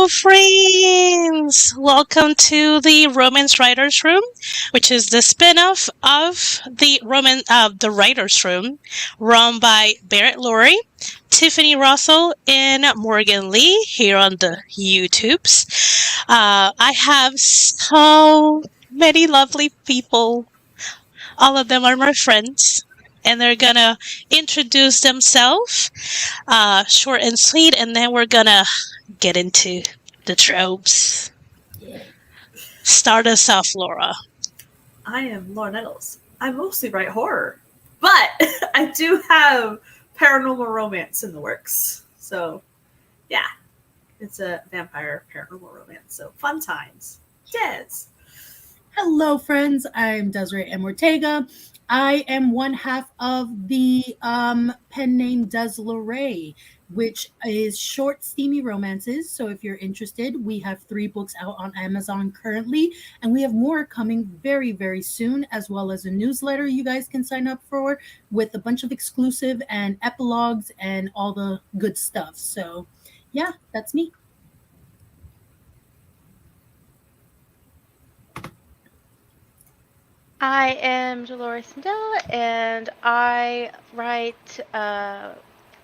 Hello, friends! Welcome to the Romance Writers Room, which is the spin-off of the Writers Room, run by Barrett Laurie, Tiffany Russell, and Morgan Lee here on the YouTubes. I have so many lovely people. All of them are my friends, and they're gonna introduce themselves, short and sweet, and then we're gonna get into the tropes. Start us off, Laura. I am Laura Nettles. I mostly write horror, but I do have paranormal romance in the works. So, yeah, it's a vampire paranormal romance. So, fun times. Yes. Hello, friends. I'm Desiree M. Ortega. I am one half of the pen name Desiree, which is short, steamy romances. So if you're interested, we have 3 books out on Amazon currently, and we have more coming very, very soon, as well as a newsletter you guys can sign up for with a bunch of exclusive and epilogues and all the good stuff. So, yeah, that's me. I am Dolores Sindel, and I write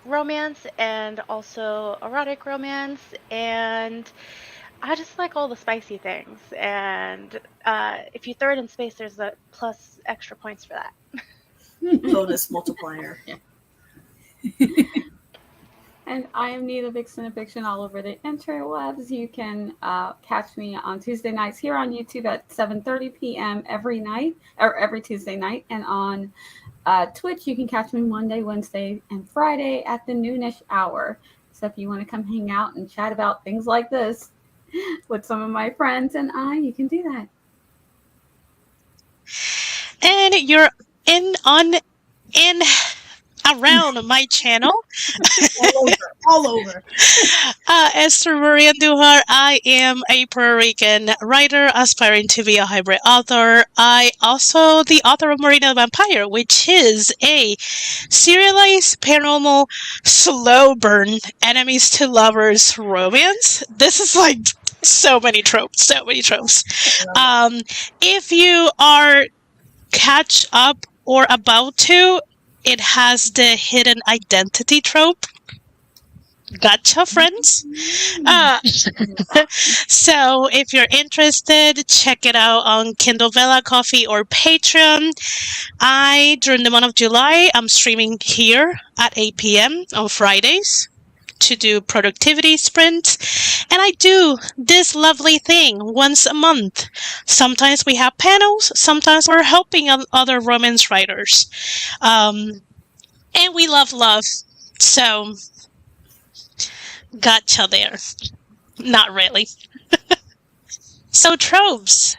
romance and also erotic romance, and I just like all the spicy things. And if you throw it in space, there's a plus extra points for that. Bonus multiplier. And I am Nita Vixen of Fiction all over the interwebs. You can catch me on Tuesday nights here on YouTube at 7:30 p.m. every night, or every Tuesday night. And on Twitch, you can catch me Monday, Wednesday, and Friday at the noonish hour. So if you want to come hang out and chat about things like this with some of my friends and you can do that. And you're around my channel. all over. Esther Maria Duhar. I am a Puerto Rican writer aspiring to be a hybrid author. I also the author of Marina the Vampire, which is a serialized paranormal slow burn enemies to lovers romance. This is like so many tropes. If you are catch up or about to, it has the hidden identity trope. Gotcha, friends. So if you're interested, check it out on Kindle Vella, Coffee, or Patreon. During the month of July, I'm streaming here at 8 p.m. on Fridays to do productivity sprints. And I do this lovely thing once a month. Sometimes we have panels, sometimes we're helping other romance writers. And we love. So, gotcha there. Not really. So, tropes.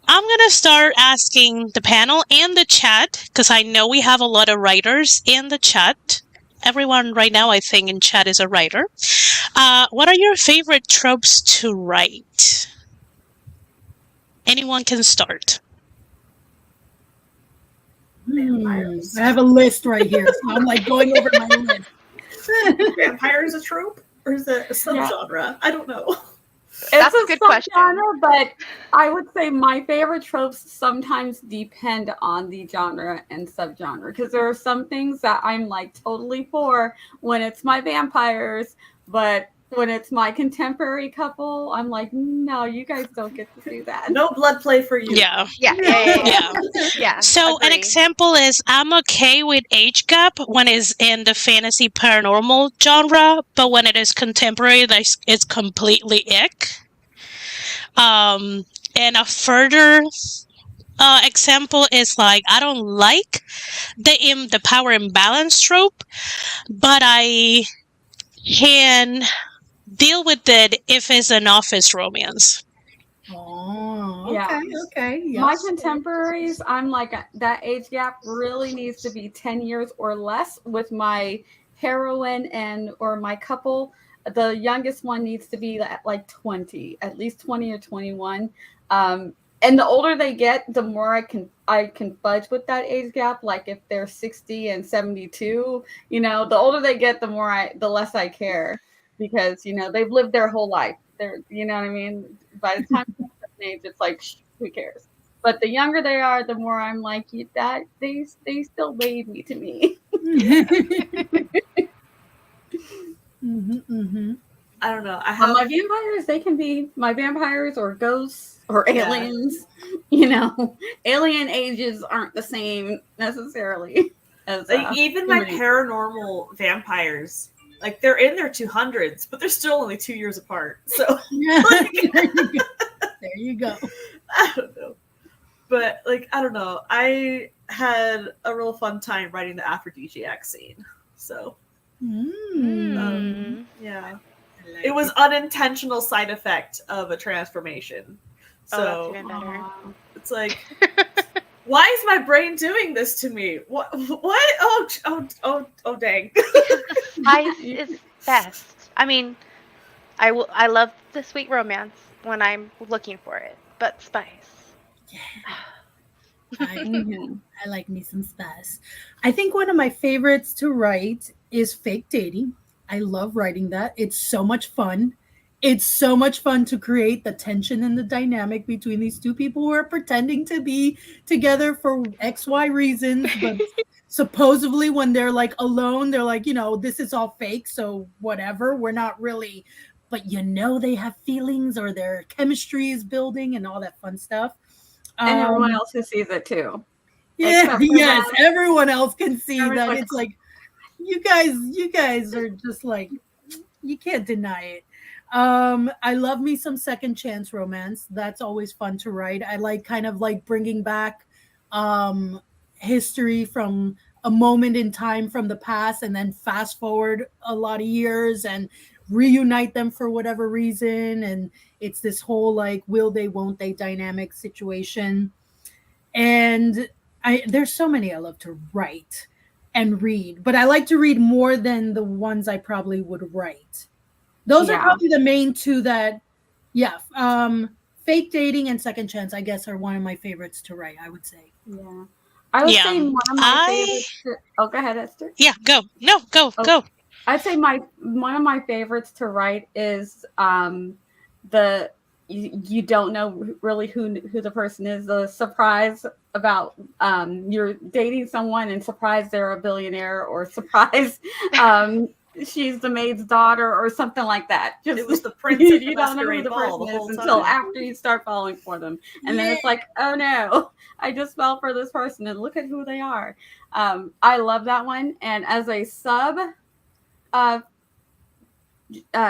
I'm going to start asking the panel and the chat, because I know we have a lot of writers in the chat. Everyone right now, I think, in chat is a writer. What are your favorite tropes to write? Anyone can start. I have a list right here, so I'm like going over my list. Vampire is a trope? Or is it a subgenre? Yeah. I don't know. That's a good question. But I would say my favorite tropes sometimes depend on the genre and subgenre, because there are some things that I'm like totally for when it's my vampires, but when it's my contemporary couple, I'm like, no, you guys don't get to do that. No blood play for you. Yeah. Yeah. So agree. An example is I'm okay with age gap when it's in the fantasy paranormal genre, but when it is contemporary, it's completely ick. And a further example is like I don't like the power imbalance trope, but I can deal with it if it's an office romance. Oh, Yeah. Okay. Yes. My contemporaries, I'm like, that age gap really needs to be 10 years or less with my heroine or my couple. The youngest one needs to be at like 20, at least 20 or 21. And the older they get, the more I can fudge with that age gap. Like if they're 60 and 72, the older they get, the less I care. because they've lived their whole life. They're, you know what I mean. By the time they're a certain age, it's like, who cares? But the younger they are, the more I'm like, that they still lead me to me. I don't know. My vampires, they can be my vampires or ghosts or aliens. Alien ages aren't the same necessarily as even my paranormal vampires. Like, they're in their 200s, but they're still only 2 years apart. So there you go. I don't know. But, I don't know. I had a real fun time writing the aphrodisiac scene. So, yeah. It was unintentional side effect of a transformation. So, that's even better. It's like, why is my brain doing this to me? What? Oh, dang. Spice is best. I mean, I love the sweet romance when I'm looking for it, but spice. I like me some spice. I think one of my favorites to write is fake dating. I love writing that. It's so much fun. It's so much fun to create the tension and the dynamic between these two people who are pretending to be together for XY reasons, but supposedly when they're alone, they're like, this is all fake, so whatever. We're not really, but they have feelings or their chemistry is building and all that fun stuff. And everyone else who sees it too. Yeah, yes, everyone else can see that. It's like, you guys are just like, you can't deny it. I love me some second chance romance. That's always fun to write. I like bringing back history from a moment in time from the past and then fast forward a lot of years and reunite them for whatever reason. And it's this whole will they, won't they dynamic situation. And there's so many I love to write and read, but I like to read more than the ones I probably would write. Those are probably the main two that, fake dating and second chance, I guess, are one of my favorites to write, I would say. Yeah. I would say one of my favorites. Go ahead, Esther. Yeah, go. No, go. I'd say one of my favorites to write is you don't know really who the person is. The surprise about you're dating someone and surprise they're a billionaire, or surprise she's the maid's daughter or something like that. Just, it was the prince. You don't know who the person is until after you start falling for them, and then it's like, oh no, I just fell for this person and look at who they are. I love that one. And as a sub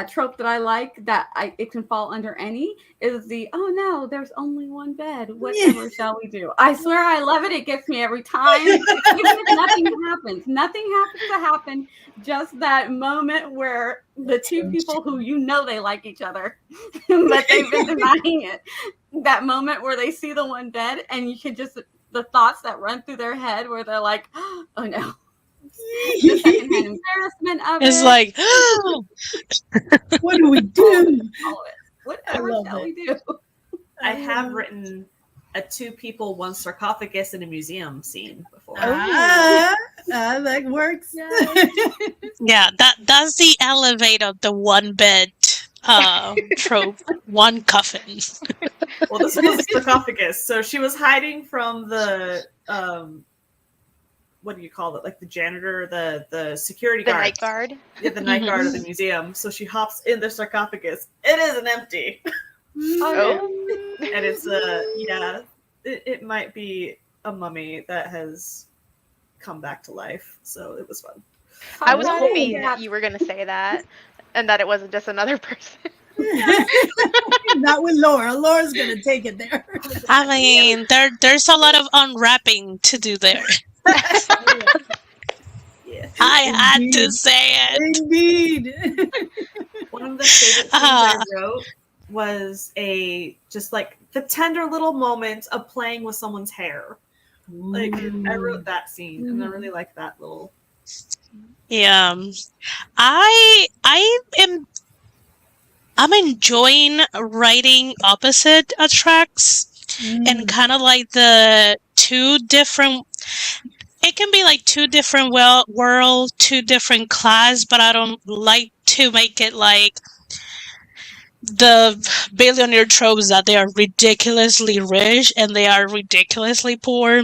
trope that I like that it can fall under any is the, oh no, there's only one bed, whatever shall we do? I swear I love it. It gets me every time. Even if nothing happens to happen, just that moment where the two people who they like each other but they've been denying it, that moment where they see the one bed and you can just, the thoughts that run through their head where they're like, oh no. The secondhand embarrassment of it's it. like, what do we do? Whatever shall we do? I have written a two people, one sarcophagus in a museum scene before. That works. yeah, that's the elevate of the one bed trope, one coffin. Well, this was a sarcophagus, so she was hiding from the what do you call it? Like the janitor, the security guard. The night guard. Yeah, the night guard of the museum. So she hops in the sarcophagus. It isn't empty. And it's it might be a mummy that has come back to life. So it was fun. I was hoping that you were going to say that, and that it wasn't just another person. Not with Laura. Laura's going to take it there. I mean, there's a lot of unwrapping to do there. Yeah. I had to say it. Indeed. One of the favorite things I wrote was just the tender little moment of playing with someone's hair. Like, I wrote that scene, and I really like that little. Yeah, I'm enjoying writing opposite attracts and kind of like the two different. it can be like two different world, two different class, but I don't like to make it like the billionaire tropes that they are ridiculously rich and they are ridiculously poor.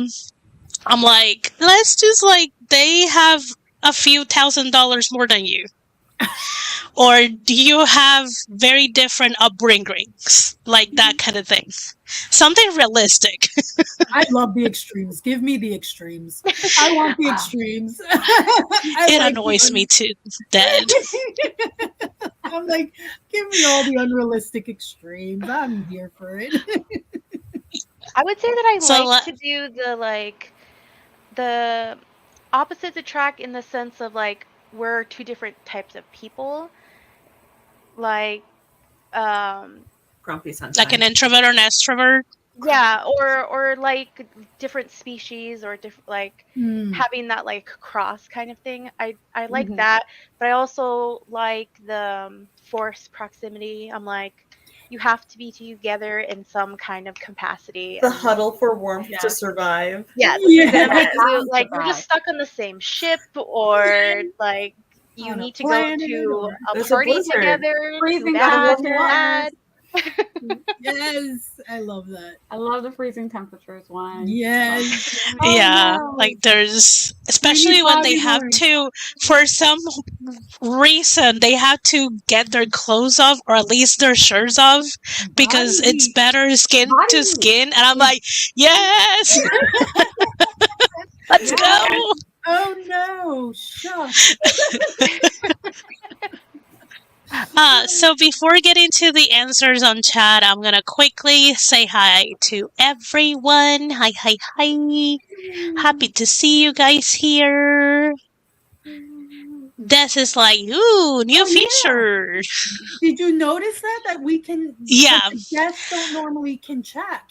I'm like, let's just like they have a few $1,000s more than you. Or do you have very different upbringings? Like that kind of thing. Something realistic. I love the extremes. Give me the extremes. I want the extremes. It annoys me to death. I'm like, give me all the unrealistic extremes. I'm here for it. I would say that I So, like to do the opposites attract in the sense of like we're two different types of people. Like Grumpy Sunshine. like an introvert or an extrovert. yeah, or like different species or different like Mm. having that like cross kind of thing. I like Mhm. that, but I also like the forced proximity. I'm like, you have to be together in some kind of capacity. The and- huddle for warmth Yeah. to survive. Yeah, Yeah. then, like, Sounds like the you're just best. stuck on the same ship, or like you On a need to go planet, to or- a There's a party blizzard. together. Freezing Too out bad, of too bad. Yes, I love that. I love the freezing temperatures one. Yes. Yeah, Oh, no. like there's, especially when they Bobby have Morris. to, for some reason, they have to get their clothes off or at least their shirts off because Body it's heat. better skin Body to heat. skin. And I'm like, yes, let's Yeah. go. Oh no, shucks. So before getting to the answers on chat, I'm gonna quickly say hi to everyone. Hi, hi, hi. Happy to see you guys here. Des is like, ooh, new Oh, yeah. feature. Did you notice that we can? Yeah. but the guests don't normally can't chat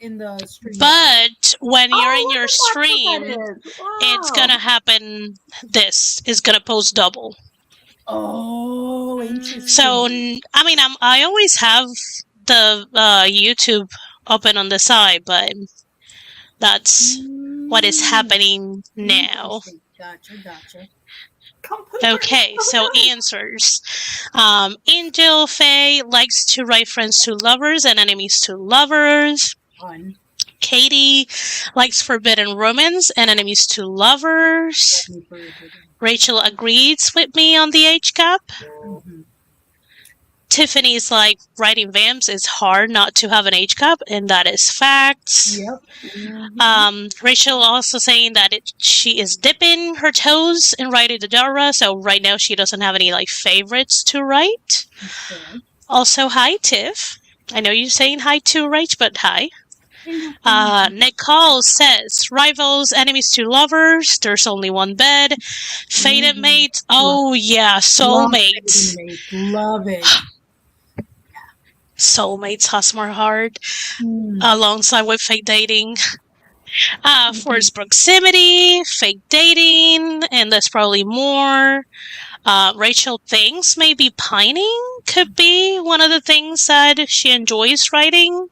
in the stream. But when you're in Oh, your look at that's what stream, that is. it's Wow. gonna happen. This is gonna post double. Oh, interesting. So I mean, I always have the YouTube open on the side, but that's what is happening now. Interesting. Gotcha. Okay, so answers. Angel Faye likes to write friends to lovers and enemies to lovers. Fun. Katie likes forbidden romance and enemies to lovers. Rachel agrees with me on the age gap. Mhm. Tiffany's like, writing vamps is hard not to have an age gap, and that is facts. Yep. Rachel also saying that she is dipping her toes in writing the genre, so right now she doesn't have any like favorites to write. Okay. Also, hi Tiff. I know you're saying hi too, Rach, but hi. Nicole says, rivals, enemies to lovers, there's only one bed. Fated mates, oh yeah, soulmates. Love it. Soulmates has more heart, Mm. alongside with fake dating. Forced proximity, fake dating, and there's probably more. Rachel thinks maybe pining could be one of the things that she enjoys writing.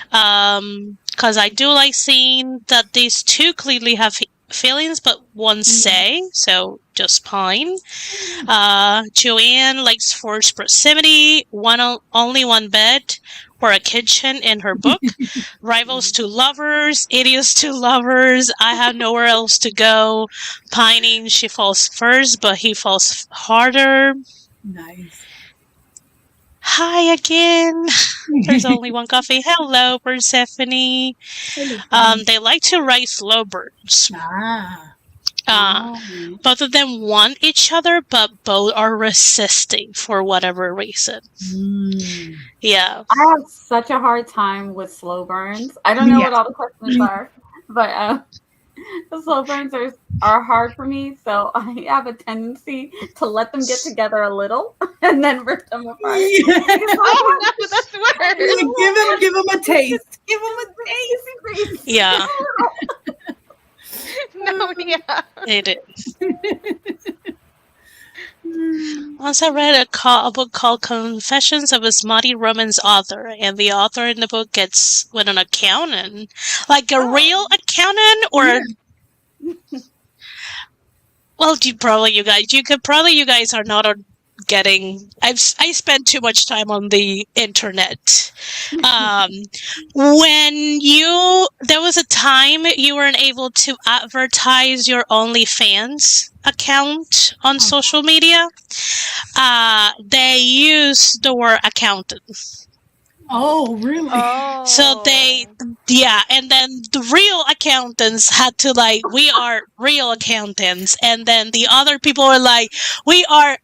Because I do like seeing that these two clearly have feelings, but one say, so just pine. Joanne likes forced proximity, only one bed, or a kitchen in her book. Rivals to lovers, idiots to lovers. I have nowhere else to go. Pining, she falls first, but he falls harder. Nice. Hi again. There's only one coffee. Hello, Persephone. They like to write slow burns. Both of them want each other, but both are resisting for whatever reason. Yeah. I have such a hard time with slow burns. I don't know what all the questions are, but the slow burns are hard for me. So I have a tendency to let them get together a little and then rip them apart. Oh no, that's worse. Give him a taste. Give him a taste. Yeah. No, yeah. It is. Once I read a book called Confessions of a Smutty Romance Author, and the author in the book gets with an accountant. Like a real accountant or Well, you guys are not getting. I spent too much time on the internet. When there was a time you weren't able to advertise your OnlyFans account on social media. They use the word accountant. Oh, really? Oh. So and then the real accountants had to we are real accountants, and then the other people were like, we are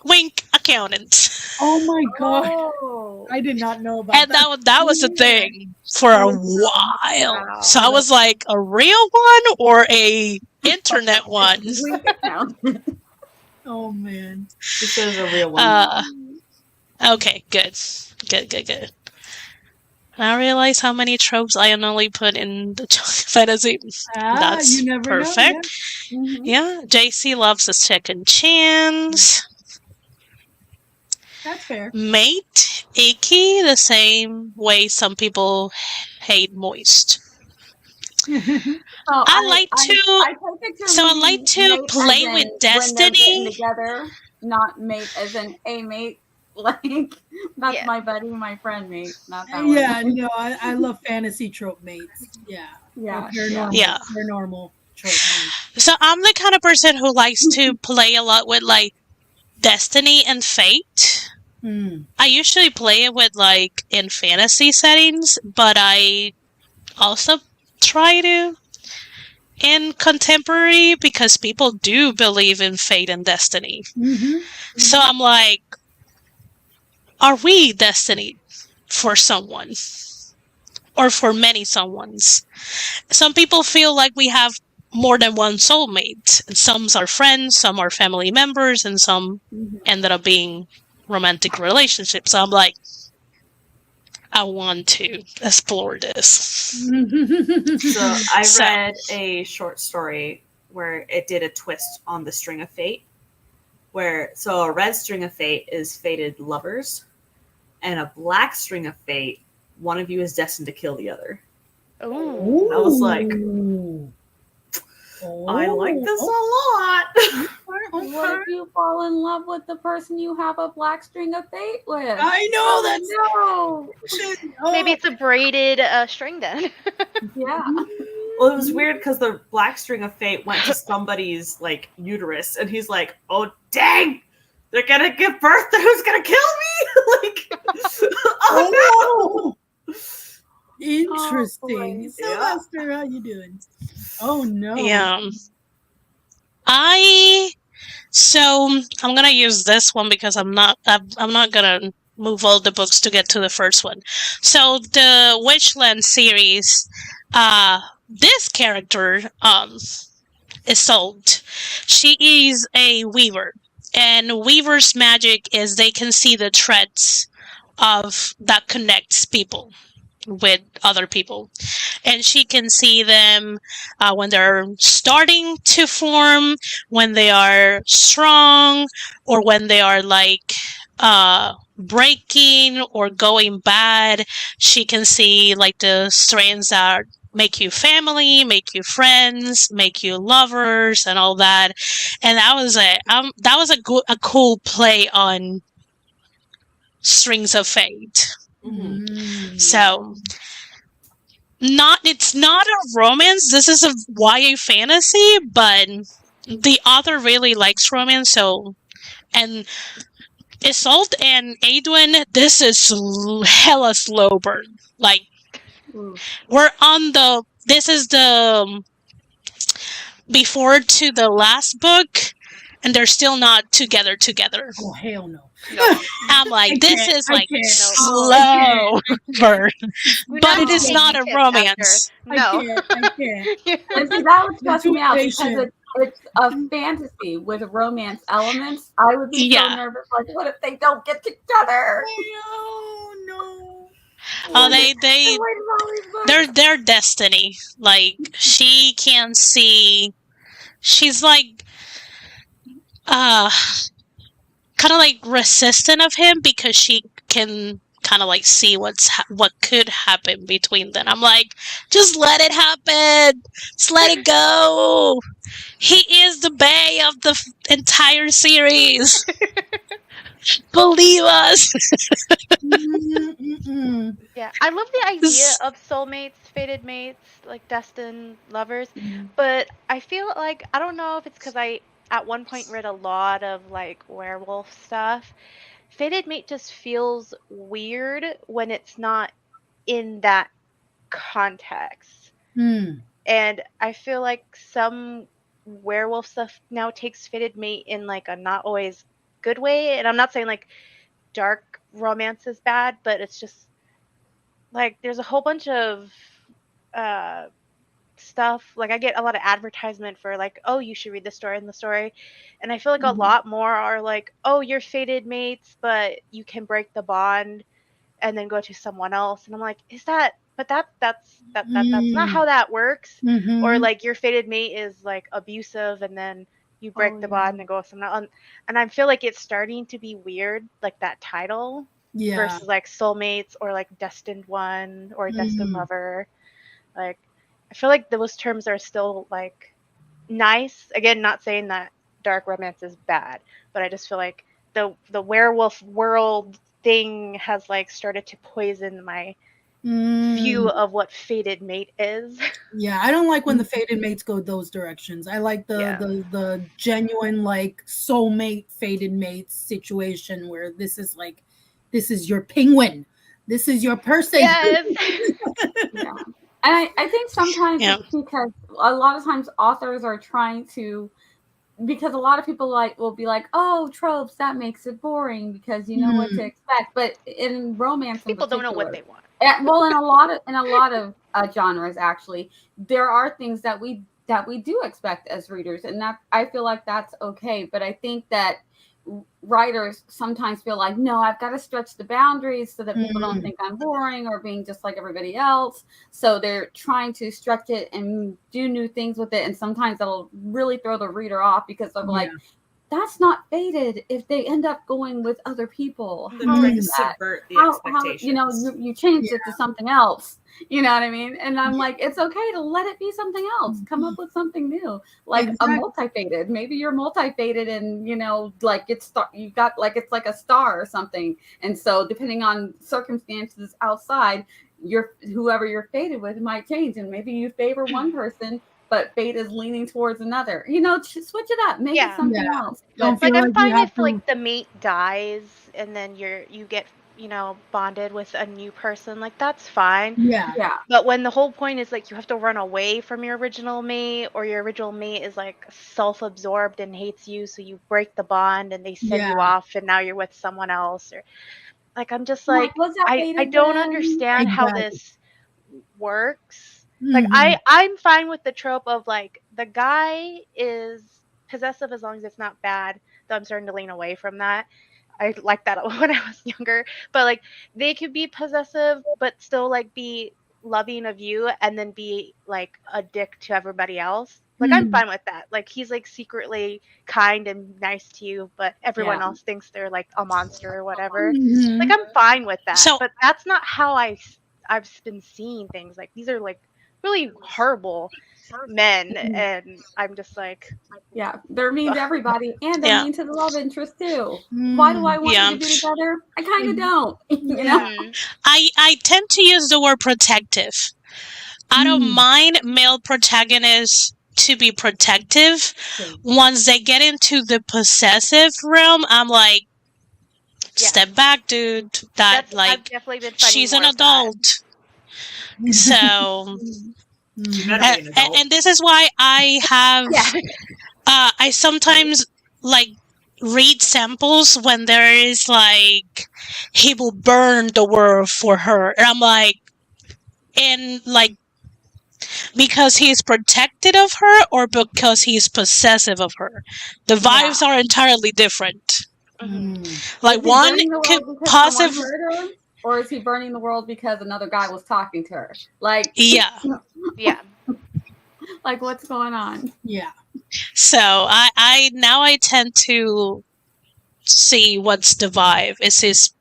wink accountants. Oh my god! Oh. I did not know about And that was the thing for a while. Wow. So I was like, a real one or a internet one? Wink account. Oh man! This is a real one. Okay, good. I realize how many tropes I only put in the fantasy. That's you never perfect. Know, Yeah, JC loves a second chance. That's fair. Mate, icky, the same way some people hate moist. I like to play with destiny. Together, not mate as in a mate. Like that's my buddy, my friend mate. Not that one. No, I love fantasy trope mates. Yeah. Paranormal trope mates. So I'm the kind of person who likes to play a lot with destiny and fate. I usually play it with in fantasy settings, but I also try to in contemporary because people do believe in fate and destiny. So I'm like, are we destined for someone or for many someones? Some people feel like we have more than one soulmate. Some are friends, some are family members, and some ended up being romantic relationships. So I'm like, I want to explore this. So I read a short story where it did a twist on the string of fate. So a red string of fate is fated lovers, and a black string of fate, one of you is destined to kill the other. Oh, I was like, I like this a lot. What if you fall in love with the person you have a black string of fate with? I know Maybe it's a braided string then. Yeah. Well, it was weird because the black string of fate went to somebody's uterus, and he's like, "Oh dang, they're gonna give birth to who's gonna kill me!" Oh no. Interesting. Sylvester, how you doing? Oh no. Yeah. So I'm gonna use this one because I'm not gonna move all the books to get to the first one. So the Witchland series, this character is sold. She is a weaver, and weaver's magic is they can see the threads that connects people with other people, and she can see them when they're starting to form, when they are strong, or when they are breaking or going bad. She can see the strands that make you family, make you friends, make you lovers, and all that. And that was a cool play on Strings of Fate. So it's not a romance. This is a YA fantasy, but the author really likes romance. And Isolde and Adwin, this is hella slow burn. We're on this is the before to the last book, and they're still not together. Oh hell no. I'm like, this is slow burn, but it is not a romance. No, I can't. And see, that would stress me out because it's a fantasy with romance elements. I would be so nervous. What if they don't get together? No. Oh, their destiny. She can see. She's kind of resistant of him because she can kind of like see what could happen between them. I'm like, just let it happen. Just let it go. He is the bae of the entire series. Believe us. Yeah, I love the idea of soulmates, fated mates, like destined lovers, but I feel like I don't know if it's because I at one point read a lot of like werewolf stuff. Fated mate just feels weird when it's not in that context. And I feel like some werewolf stuff now takes fated mate in like a not always good way. And I'm not saying like dark romance is bad, but it's just like there's a whole bunch of stuff. Like I get a lot of advertisement for like, oh, you should read the story and the story. And I feel like a lot more are like, oh, you're fated mates, but you can break the bond and then go to someone else. And I'm like, is that but that's not how that works. Or like your fated mate is like abusive and then you break the bond and go with someone else. And I feel like it's starting to be weird, like that title versus like soulmates or like destined one or destined lover. Like I feel like those terms are still like nice. Again, not saying that dark romance is bad, but I just feel like the werewolf world thing has like started to poison my view of what fated mate is. Yeah, I don't like when the fated mates go those directions. I like the genuine like soulmate fated mates situation where this is your penguin. This is your person. Yes. And I think sometimes it's because a lot of times authors are trying to, because a lot of people will be like, oh, tropes, that makes it boring because you know what to expect. But in romance, people don't know what they want. Well, in a lot of genres, actually, there are things that we do expect as readers, and that I feel like that's okay. But I think that writers sometimes feel like, no, I've got to stretch the boundaries so that people don't think I'm boring or being just like everybody else. So they're trying to stretch it and do new things with it. And sometimes that'll really throw the reader off because of like, that's not fated if they end up going with other people. How is that? Subvert the expectations. You know, you changed it to something else. You know what I mean? And I'm like, it's okay to let it be something else. Come up with something new, like a multi-fated. Maybe you're multi-fated, and you know, like it's like a star or something. And so, depending on circumstances outside, whoever you're fated with might change, and maybe you favor one person, but fate is leaning towards another. You know, switch it up, make it something else. Don't like feel I'm like fine you have if to... like the mate dies and then you get bonded with a new person, like that's fine. Yeah. But when the whole point is like you have to run away from your original mate, or your original mate is like self-absorbed and hates you, so you break the bond and they send you off and now you're with someone else, or like I'm just like I don't understand how this works. Like I'm fine with the trope of like the guy is possessive as long as it's not bad, though I'm starting to lean away from that. I liked that when I was younger, but like they could be possessive but still like be loving of you and then be like a dick to everybody else. Like I'm fine with that. Like he's like secretly kind and nice to you, but everyone else thinks they're like a monster or whatever. Like I'm fine with that. But that's not how I've been seeing things. Like these are like really horrible men, and I'm just like, they're mean to everybody, and they're mean to the love interest too. Why do I want you to be together? I kind of don't. You know, I tend to use the word protective. I don't mind male protagonists to be protective. Once they get into the possessive realm, I'm like, step back, dude. That like, she's an adult. So, and this is why I have, I sometimes like read samples when there is like, he will burn the world for her. And I'm like, because he's protected of her or because he's possessive of her. The vibes are entirely different. Like one could possibly... Or is he burning the world because another guy was talking to her? Like, yeah. Like, what's going on? Yeah. So I tend to see what's the vibe. Is his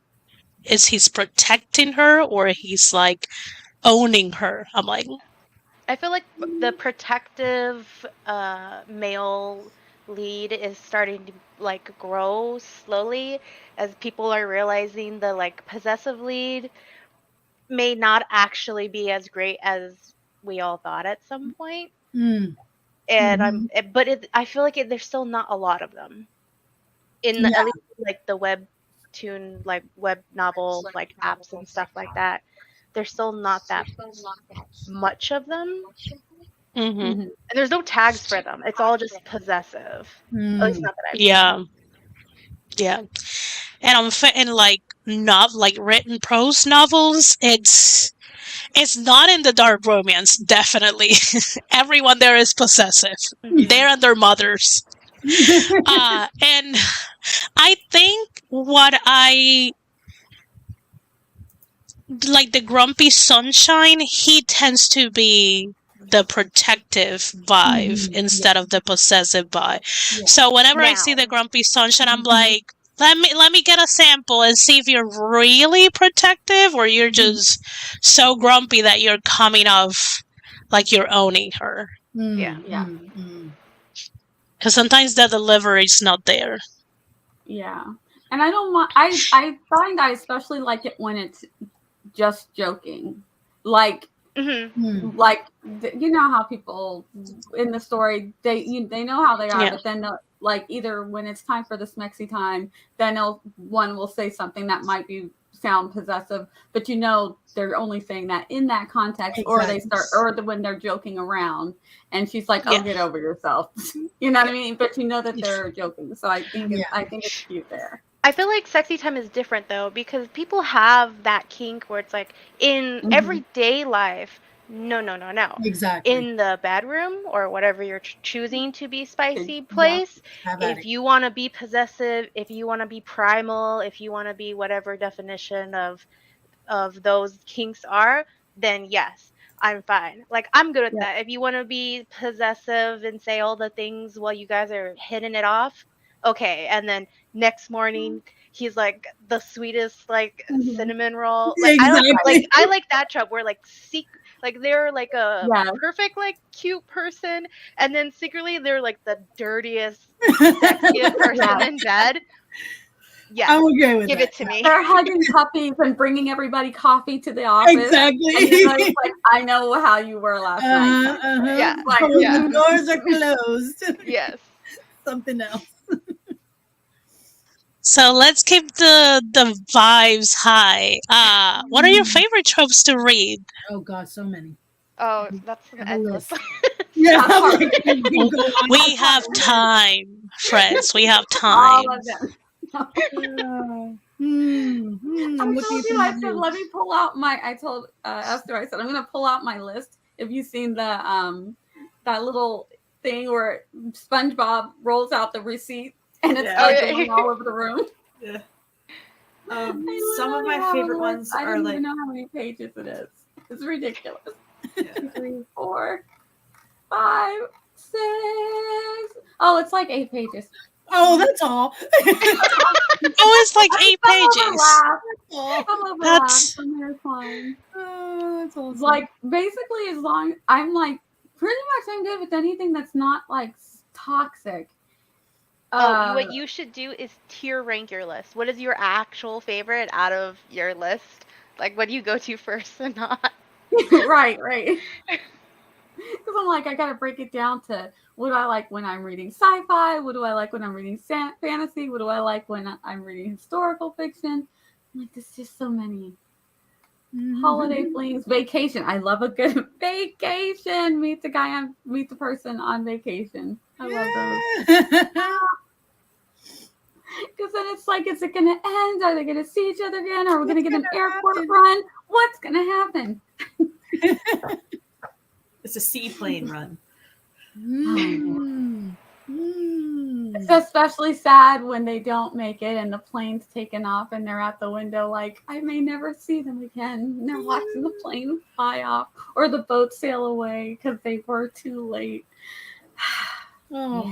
is he's protecting her or he's like owning her. I'm like, I feel like the protective male lead is starting to like grow slowly as people are realizing the like possessive lead may not actually be as great as we all thought at some point. Mm. And I feel like there's still not a lot of them in the, at least like the webtoon, like web novel, like apps and stuff like that. There's still not that much of them. mm-hmm. And there's no tags for them. It's all just possessive. At least not that I've Yeah. Yeah. And in like not like written prose novels, it's not in the dark romance, definitely. Everyone there is possessive. seen. They're and their mothers. And I think what I like the grumpy sunshine, he tends to be the protective vibe instead of the possessive vibe. Yeah. So whenever I Now. see the grumpy sunshine, I'm like, let me get a sample and see if you're really protective or you're just so grumpy that you're coming off like you're owning her. Yeah. Because sometimes the delivery is not there. Yeah. And I don't mind. I find I especially like it when it's just joking. Like, like you know how people in the story they know how they are, but then like either when it's time for the smexy time, then one will say something that might sound possessive, but you know they're only saying that in that context, or they start, or when they're joking around, and she's like, "Oh, get over yourself," you know what I mean? But you know that they're joking, so I think it's cute there. I feel like sexy time is different though, because people have that kink where it's like in everyday life, no. Exactly. In the bedroom or whatever you're choosing to be spicy place, if you want to be possessive, if you want to be primal, if you want to be whatever definition of those kinks are, then yes, I'm fine. Like, I'm good with that. If you want to be possessive and say all the things while you guys are hitting it off, okay. And then next morning he's like the sweetest like cinnamon roll. Like I like that trope where like they're like a perfect like cute person, and then secretly they're like the dirtiest, sexiest person in bed. Yeah, I'm okay with give that. it to me. They're hugging puppies and bringing everybody coffee to the office. Exactly. And it's like, I know how you were last night. Yeah. Like, the doors are closed. Yes. Something else. So let's keep the vibes high. What are your favorite tropes to read? Oh God, so many. Oh, that's an endless. Yeah, we have time, friends. We have time. All of them. I'm looking I said, let me pull out I told Esther, I said, I'm going to pull out my list. Have you seen the that little thing where SpongeBob rolls out the receipt and it's going all over the room? Yeah. Some of my favorite ones are I don't like. even know how many pages it is. It's ridiculous. 2, 3, 4, 5, 6. Oh, it's like 8 pages. Oh, that's all. It's like 8 pages. That's fine. That's awesome. Like basically, as long I'm like pretty much I'm good with anything that's not like toxic. What you should do is tier rank your list. What is your actual favorite out of your list? Like, what do you go to first and not? Right. Because I'm like, I gotta break it down to what do I like when I'm reading sci-fi? What do I like when I'm reading fantasy? What do I like when I'm reading historical fiction? I'm like, there's just so many. Holiday flings, vacation. I love a good vacation. Meet the person on vacation. I love those. Because then it's like, is it going to end? Are they going to see each other again? Are we going to get an airport run? What's going to happen? It's a seaplane run. It's especially sad when they don't make it and the plane's taken off and they're at the window like, I may never see them again. And they're watching the plane fly off or the boat sail away because they were too late. They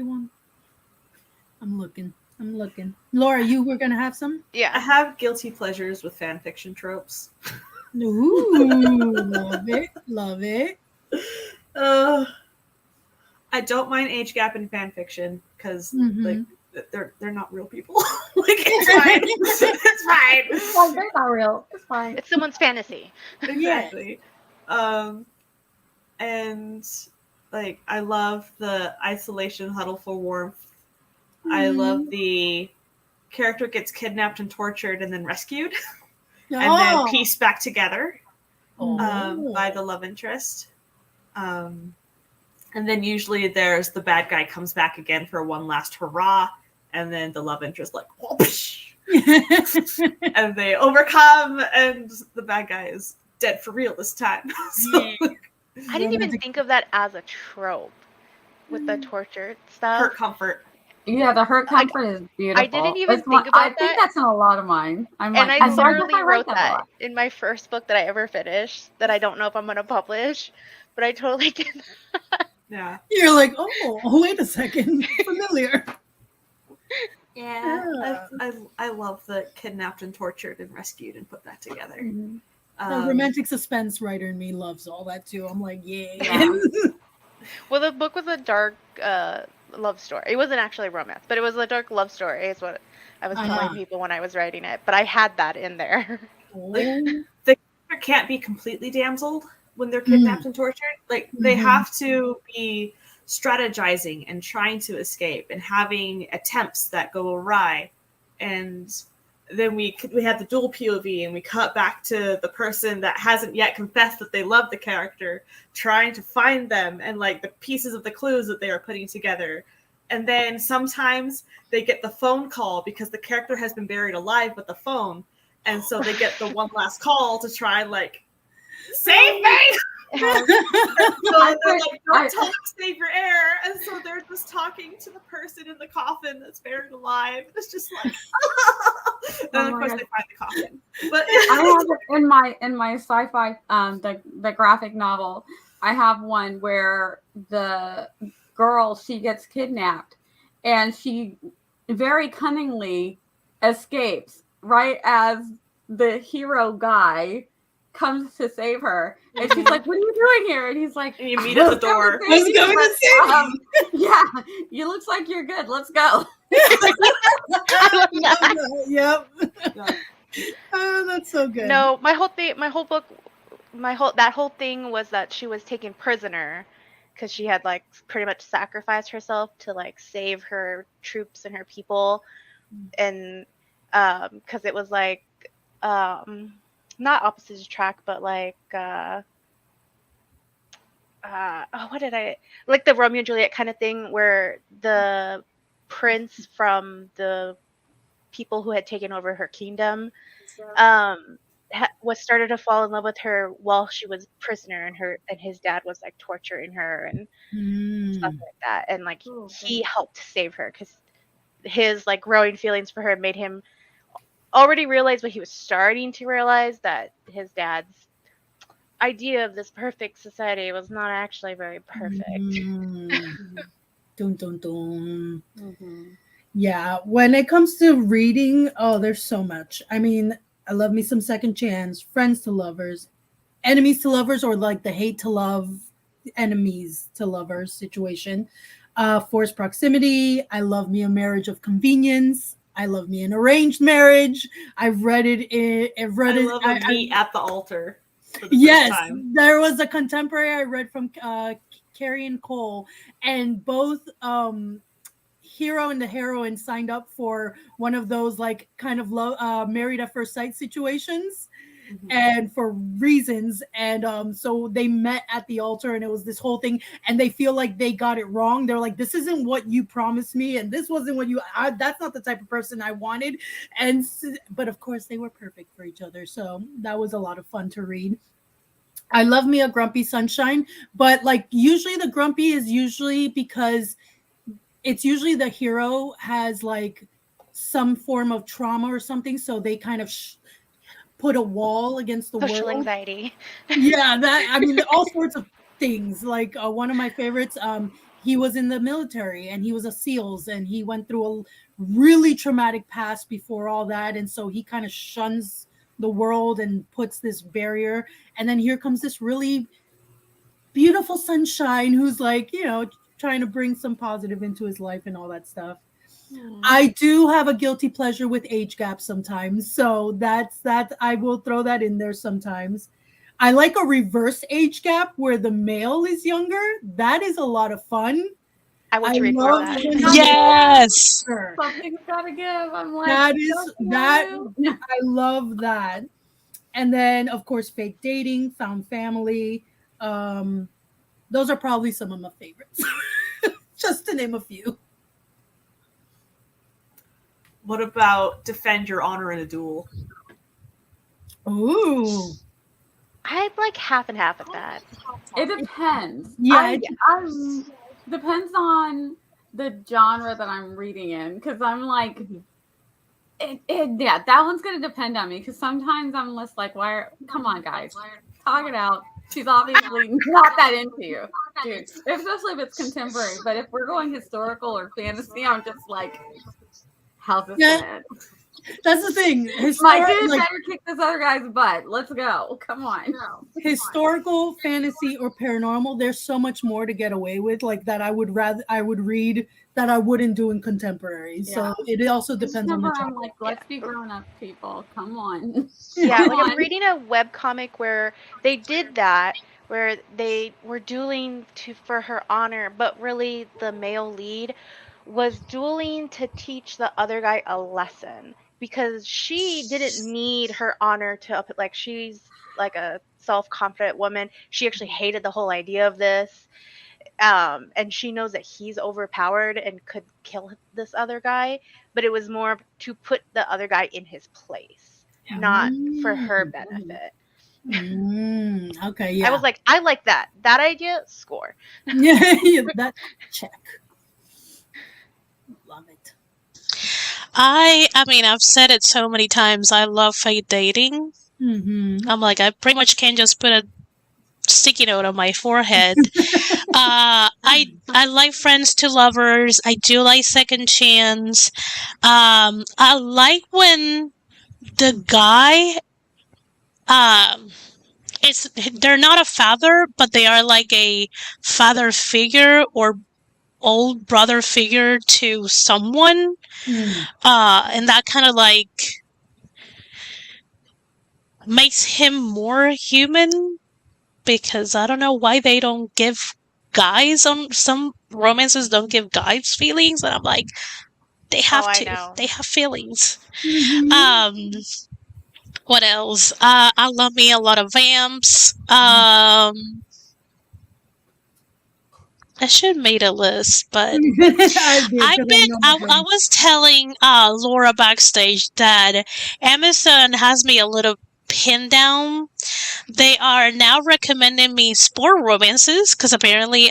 won. I'm looking. I'm looking. Laura, you were gonna have some? I Yeah. have guilty pleasures with fan fiction tropes. Ooh, love it, love it. Uh, I don't mind age gap in fan fiction because like they're not real people. Like it's fine. It's fine. Well, they're not real. It's fine. It's someone's fantasy. Exactly. And like I love the isolation huddle for warmth. I love the character gets kidnapped and tortured and then rescued and then pieced back together by the love interest. And then usually there's the bad guy comes back again for one last hurrah, and then the love interest like whoosh, and they overcome, and the bad guy is dead for real this time. So, I didn't even think of that as a trope with the tortured stuff. hurt comfort. Yeah, the hurt comfort is beautiful. I didn't even It's think I about think that. that's in a lot of mine. I'm And like, I guess literally write wrote a that lot. in my first book that I ever finished that I don't know if I'm going to publish, but I totally did. Yeah. You're like, oh, wait a second, familiar. Yeah. I love the kidnapped and tortured and rescued and put that together. The romantic suspense writer in me loves all that too. I'm like, Yeah. Well, the book was a dark love story. It wasn't actually romance, but it was a dark love story is what I was telling people when I was writing it. But I had that in there. The character can't be completely damseled when they're kidnapped and tortured. Like they have to be strategizing and trying to escape and having attempts that go awry. And then we have the dual POV and we cut back to the person that hasn't yet confessed that they love the character, trying to find them and like the pieces of the clues that they are putting together. And then sometimes they get the phone call because the character has been buried alive with the phone. And so they get the one last call to try and like, save me! So they're like, don't talk, save your air. And so they're just talking to the person in the coffin that's buried alive. It's just like, and of course they find the coffin. But I have it in my sci-fi the graphic novel. I have one where the girl, she gets kidnapped and she very cunningly escapes right as the hero guy comes to save her, and she's like, "What are you doing here?" And he's like, and you meet at the door. Let's go to save you. Yeah, you looks like you're good. Let's go. Yep. Oh, that's so good. No, that whole thing was that she was taken prisoner because she had like pretty much sacrificed herself to like save her troops and her people, and because it was like not opposite attract, but like what did I like the Romeo and Juliet kind of thing where the prince from the people who had taken over her kingdom was started to fall in love with her while she was prisoner, and his dad was like torturing her and stuff like that, and like he helped save her because his like growing feelings for her made him already realize, but he was starting to realize that his dad's idea of this perfect society was not actually very perfect. Dun, dun, dun. Yeah, when it comes to reading, oh, there's so much. I mean, I love me some Second Chance, friends to lovers, enemies to lovers, or like the hate to love, enemies to lovers situation. Forced proximity. I love me a marriage of convenience. I love me an arranged marriage. I've read it. I love a meet at the altar. Yes, there was a contemporary I read from Carrie and Cole, and both hero and the heroine signed up for one of those like kind of married at first sight situations, and for reasons, and so they met at the altar, and it was this whole thing, and they feel like they got it wrong. They're like, this isn't what you promised me, and this wasn't what that's not the type of person I wanted. And but of course they were perfect for each other, so that was a lot of fun to read. I love me a grumpy sunshine, but like usually the grumpy is usually because it's usually the hero has like some form of trauma or something, so they kind of put a wall against the Social world. anxiety. Yeah, that, I mean, all sorts of things. Like one of my favorites, he was in the military and he was a SEALs and he went through a really traumatic past before all that, and so he kind of shuns the world and puts this barrier. And then here comes this really beautiful sunshine who's like, trying to bring some positive into his life and all that stuff. I do have a guilty pleasure with age gaps sometimes, so that's that. I will throw that in there sometimes. I like a reverse age gap where the male is younger. That is a lot of fun. I would read for love that. when- Yes. Something's gotta give. I'm like, That is "Don't that. you?" I love that. And then, of course, fake dating, found family. Those are probably some of my favorites, just to name a few. What about defend your honor in a duel? Ooh, I'd like half and half of that. It depends. Yeah, Depends on the genre that I'm reading in, because I'm like, yeah, that one's gonna depend on me. Because sometimes I'm just like, come on, guys, talk it out. She's obviously not that into you, dude. Especially if it's contemporary. But if we're going historical or fantasy, I'm just like, how's this gonna end? that's the thing. My dude better kick this other guy's butt. Let's go. Come on. Historical, fantasy, or paranormal, there's so much more to get away with, like that I would read that I wouldn't do in contemporary. So it also depends on the I'm genre. like, let's be grown up, people. Come on. Yeah, Come like I'm on. reading a webcomic where they did that, where they were dueling for her honor, but really the male lead was dueling to teach the other guy a lesson, because she didn't need her honor to up it. Like, she's like a self-confident woman. She actually hated the whole idea of this. And she knows that he's overpowered and could kill this other guy, but it was more to put the other guy in his place, not for her benefit. Okay, yeah. I was like, I like that idea. Score. yeah, that check. Love it. I mean, I've said it so many times. I love fake dating. Mm-hmm. I'm like, I pretty much can't just put a sticky note on my forehead. I like friends to lovers. I do like second chance. I like when the guy, they're not a father, but they are like a father figure or old brother figure to someone. And that kind of like makes him more human, because I don't know why they don't give guys on some romances don't give guys feelings, and I'm like, they have I to. know. They have feelings. Mm-hmm. What else? I love me a lot of vamps. I should have made a list, but I was telling Laura backstage that Amazon has me a little pinned down. They are now recommending me sport romances, because apparently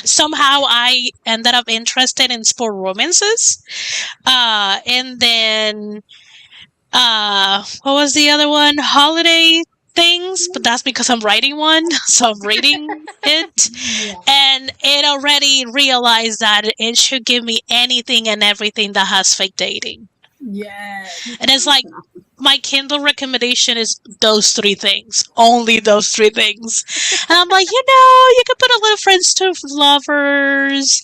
somehow I ended up interested in sport romances. And then what was the other one? Holiday things, but that's because I'm writing one, so I'm reading it. And it already realized that it should give me anything and everything that has fake dating. And it's like, my Kindle recommendation is those 3 things. Only those 3 things. And I'm like, you can put a little friends to lovers,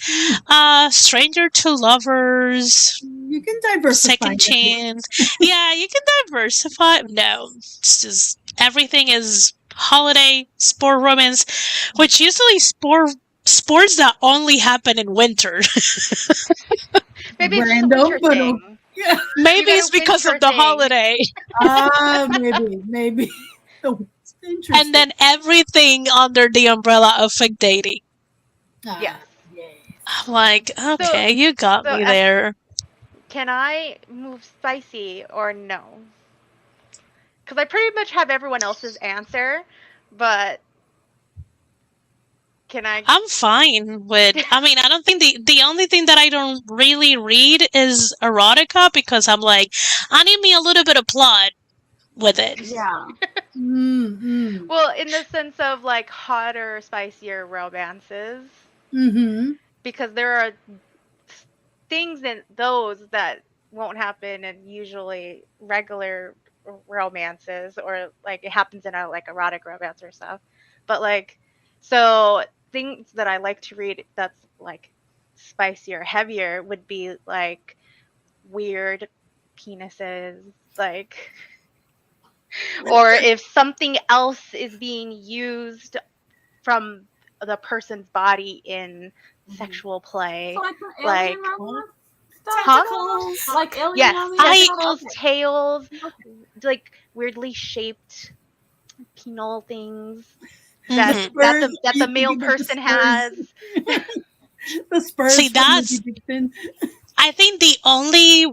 stranger to lovers. You can diversify. Second chance. Yeah, you can diversify. No, it's just everything is holiday, sport romance, which usually sports that only happen in winter. Maybe it's Random, just a winter but thing. Yeah. Maybe You got it's a because of winter the thing. holiday. Maybe. Oh, interesting. And then everything under the umbrella of fake dating. Yes. I'm like, okay, you got me there. Can I move spicy or no? Because I pretty much have everyone else's answer, but can I? I'm fine with. I mean, I don't think the only thing that I don't really read is erotica, because I'm like, I need me a little bit of plot. with it. Yeah. Mm-hmm. Well, in the sense of like hotter, spicier romances, Mm-hmm. because there are things in those that won't happen in usually regular romances, or like it happens in a like erotic romance or stuff. But like, so things that I like to read that's like spicier, heavier would be like weird penises, like, or if something else is being used from the person's body in sexual play, So like the like, alien romance stuff? Huh? Tentacles. Like alien yes, romance? tentacles, Okay. tails, Okay. like weirdly shaped penal things Mhm. Spurs, that are the you male thinking of the person Spurs? has. The Spurs See, from that's, Lizzie Dixon. I think the only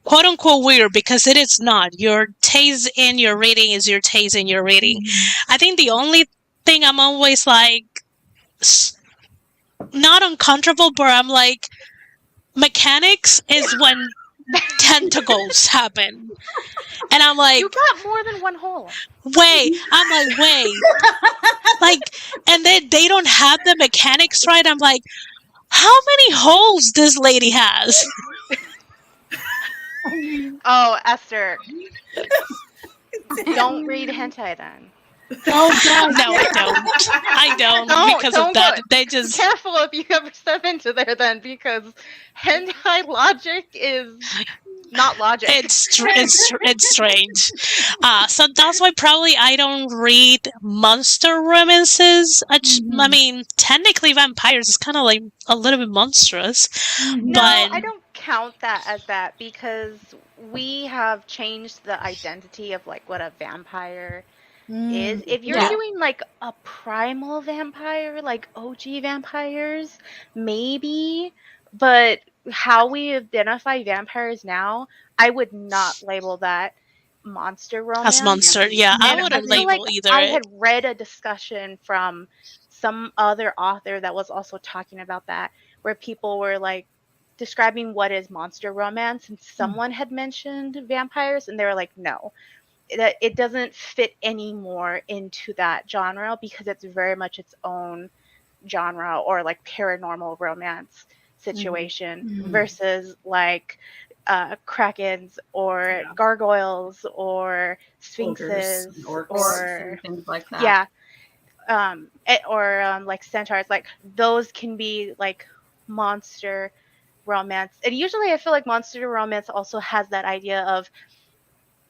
quote unquote weird, because it is not. Your taste in your reading is your taste in your reading. I think the only thing I'm always like, not uncomfortable, but I'm like, mechanics is when tentacles happen. And I'm like, You got more than one hole. wait. I'm like, wait. Like, and then they don't have the mechanics right. I'm like, how many holes this lady has? I mean, Oh, Esther, don't read hentai then. oh god, No, I don't. I don't because of Don't that. go. They Be just, careful if you ever step into there then, because hentai logic is not logic. it's strange. So that's why probably I don't read monster romances. I mean, technically, vampires is kind of like a little bit monstrous, Mhm. No, but I don't count that as that, because we have changed the identity of like what a vampire is. If you're Yeah. doing like a primal vampire, like OG vampires, maybe, but how we identify vampires now, I would not label that monster as romance. monster, yeah, I And I wouldn't feel like label either. I had read a discussion from some other author that was also talking about that, where people were like describing what is monster romance, and someone had mentioned vampires, and they were like, no, that it doesn't fit anymore into that genre, because it's very much its own genre, or like paranormal romance situation, versus like krakens or gargoyles or sphinxes Ogres and orcs. Orcs or and things like that. yeah, or like centaurs. Like those can be like monster romance, and usually I feel like monster romance also has that idea of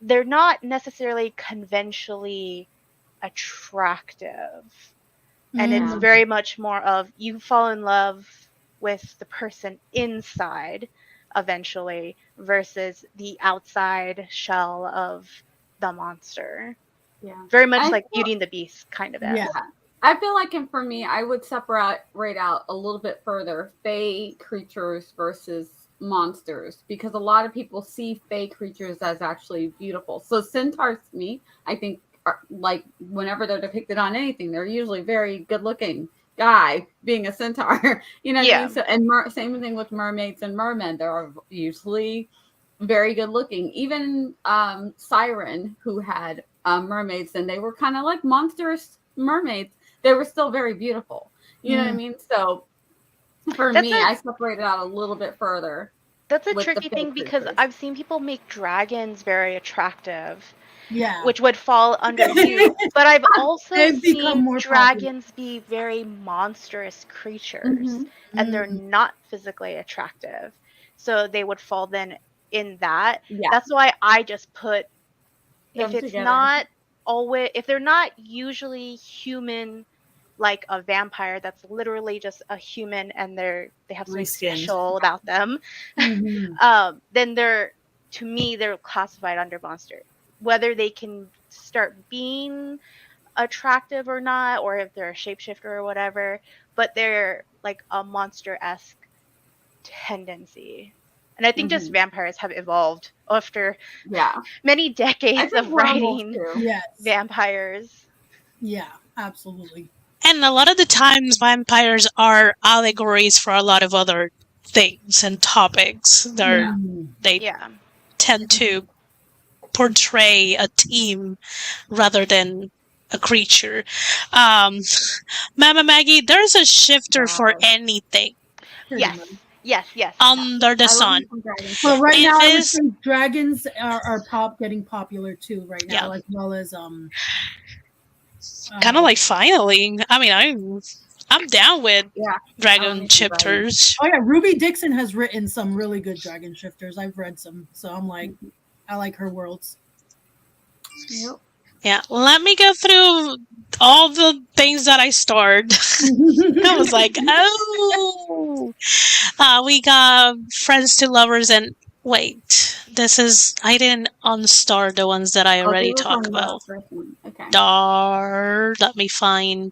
they're not necessarily conventionally attractive, and it's Yeah. very much more of you fall in love with the person inside eventually, versus the outside shell of the monster. Yeah. Very much I like feel- Beauty and the Beast kind of Yeah. is. I feel like, and for me, I would separate out a little bit further fae creatures versus monsters, because a lot of people see fae creatures as actually beautiful. So centaurs, to me, I think, are, like whenever they're depicted on anything, they're usually very good looking guy being a centaur. You know what I Yeah. mean? So, and same thing with mermaids and mermen. They're usually very good looking. Even Siren, who had mermaids, and they were kind of like monstrous mermaids, they were still very beautiful. You know what I mean? So for That's me, I separate it out a little bit further. That's a with the tricky fae thing, because creatures. I've seen people make dragons very attractive, Yeah. which would fall under you. But I've also They've become seen more dragons be very monstrous creatures, Mhm. and they're not physically attractive. So they would fall then in that. Yeah. That's why I just put, Them if it's together. not always, if they're not usually human, like a vampire that's literally just a human and they have something Reskinned. special about them, then they're, to me, they're classified under monster. Whether they can start being attractive or not, or if they're a shapeshifter or whatever, but they're like a monster-esque tendency. And I think just vampires have evolved after Yeah. many I decades think of werewolves writing too. Yes. vampires. Yeah, absolutely. And a lot of the times, vampires are allegories for a lot of other things and topics. They Yeah. tend to portray a team rather than a creature. Mama Maggie, there's a shifter for Wow. anything Pretty Yes. much. Yes. under the I love sun. me some dragons. Well, right If now I would it's- say dragons are getting popular too right now, Yeah. as well as Kind of like finally. I mean, I'm down with Yeah, I dragon wanna see shifters. Oh yeah, Ruby Dixon has written some really good dragon shifters. I've read some, so I'm like, I like her worlds. Yep. Yeah, let me go through all the things that I starred. I was like, oh, we got friends to lovers, and wait, this is I didn't unstar the ones that I already this talked one was about. the first one. Okay. Let me find.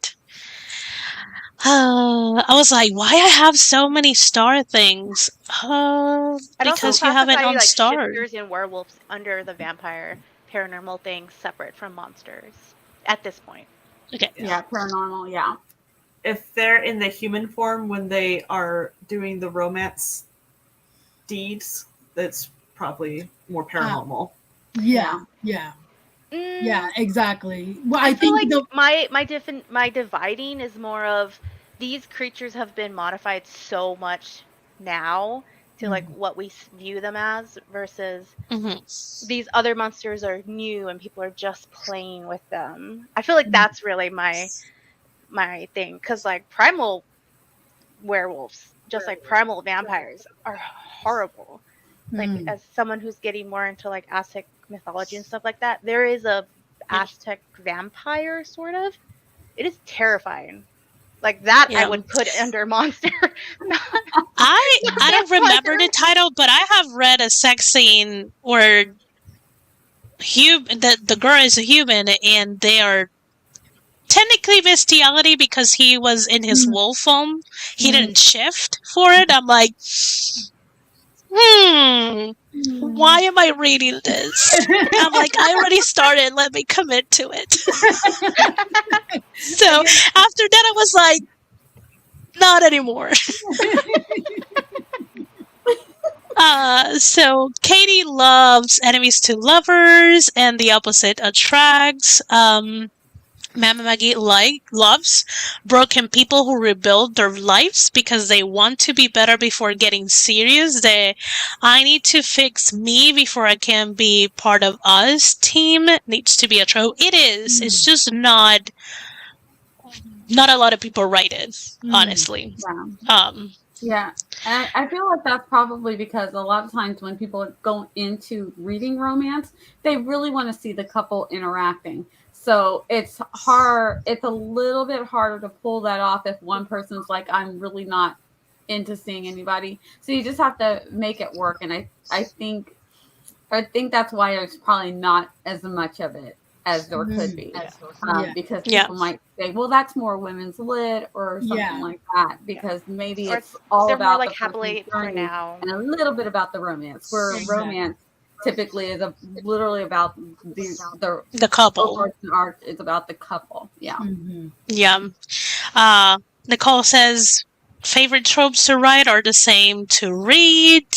I was like, why I have so many star things? I'd Because also you haven't classify, like, unstarred. shifters and werewolves under the vampire paranormal thing separate from monsters at this point. Okay. Yeah, paranormal. Yeah. If they're in the human form when they are doing the romance deeds, that's probably more paranormal. yeah, exactly. Well, I feel think like my dividing is more of these creatures have been modified so much now to like what we view them as versus these other monsters are new and people are just playing with them. I feel like that's really my thing, because like primal werewolves, just like primal vampires, are horrible. Like as someone who's getting more into like Aztec mythology and stuff like that, there is a Aztec vampire sort of. It is terrifying. Like that, I would put under monster. I don't remember the title, but I have read a sex scene where the girl is a human and they are technically bestiality because he was in his wolf form. He didn't shift for it. I'm like, why am I reading this? I'm like, I already started. Let me commit to it. So after that, I was like, not anymore. So Katie loves enemies to lovers, and the opposite attracts. Mama Maggie loves broken people who rebuild their lives because they want to be better before getting serious. I need to fix me before I can be part of us team needs to be a trope. It is. It's just not a lot of people write it, honestly. Yeah, and I feel like that's probably because a lot of times when people go into reading romance, they really want to see the couple interacting. So it's hard. It's a little bit harder to pull that off if one person's like, I'm really not into seeing anybody. So you just have to make it work. And I think that's why there's probably not as much of it as there could be, because people might say, well, that's more women's lit or something like that, because maybe it's all about more like happily for now and a little bit about the romance, where romance typically is literally about the couple. Art is about the couple. Nicole says favorite tropes to write are the same to read.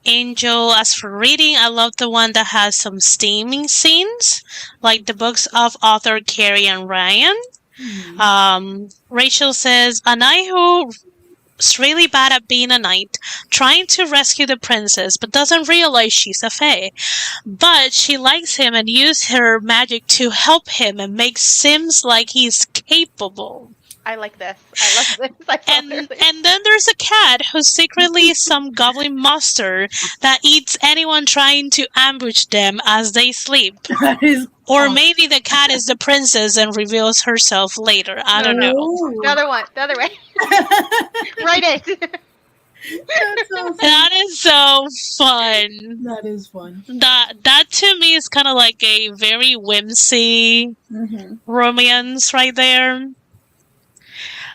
Angel, as for reading, I love the one that has some steaming scenes, like the books of author Carrie and Ryan. Rachel says, a knight who's really bad at being a knight, trying to rescue the princess, but doesn't realize she's a fae. But she likes him and uses her magic to help him and makes seems like he's capable. I like this. I love this. And then there's a cat who's secretly some goblin monster that eats anyone trying to ambush them as they sleep. Or maybe the cat is the princess and reveals herself later. I don't know. The other way. Write it. That's awesome. That is so fun. That is fun. That to me is kind of like a very whimsy romance right there.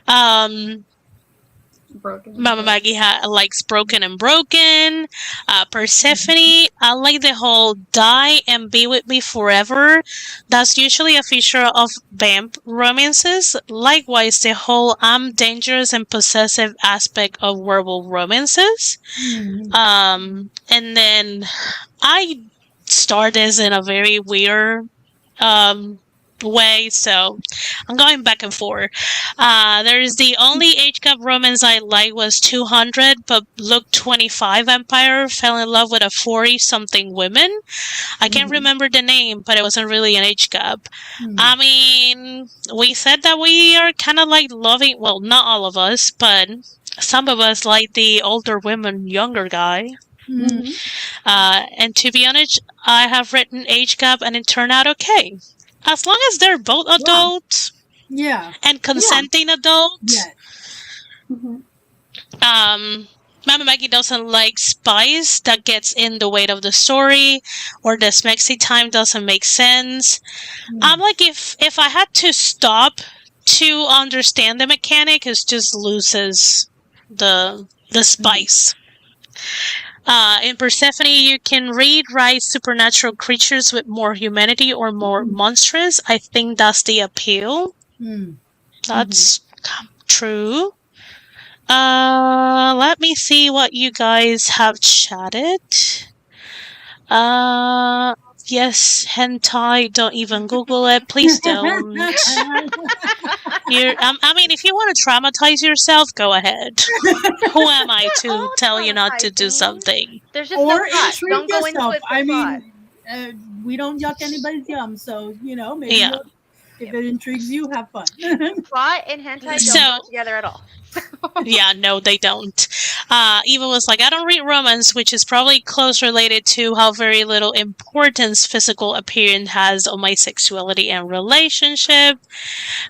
Mama Maggie likes Broken and Broken. Persephone, I like the whole die and be with me forever. That's usually a feature of vamp romances. Likewise, the whole I'm dangerous and possessive aspect of werewolf romances. And then I start this in a very weird way, so I'm going back and forth. There's the only age gap romance I like was 200, but look 25 Empire fell in love with a 40-something woman. I can't remember the name, but it wasn't really an age gap. I mean, we said that we are kind of like loving, well, not all of us, but some of us like the older women, younger guy. And to be honest, I have written age gap and it turned out okay. As long as they're both adults and consenting adults. Mama Maggie doesn't like spice that gets in the way of the story, or the smexy time doesn't make sense. I'm like, if I had to stop to understand the mechanic, it just loses the spice. In Persephone, you can write supernatural creatures with more humanity or more monstrous. I think that's the appeal. That's true. Let me see what you guys have chatted. Yes, hentai, don't even Google it. Please don't. I mean, if you want to traumatize yourself, go ahead. Who am I to tell you not to do something? There's just Or no plot. intrigue Don't go yourself. into it for I plot. mean, we don't yuck anybody's yum, so maybe if it intrigues you, have fun. Plot and hentai don't go together at all. Yeah, no, they don't. Eva was like, I don't read romance, which is probably close related to how very little importance physical appearance has on my sexuality and relationship.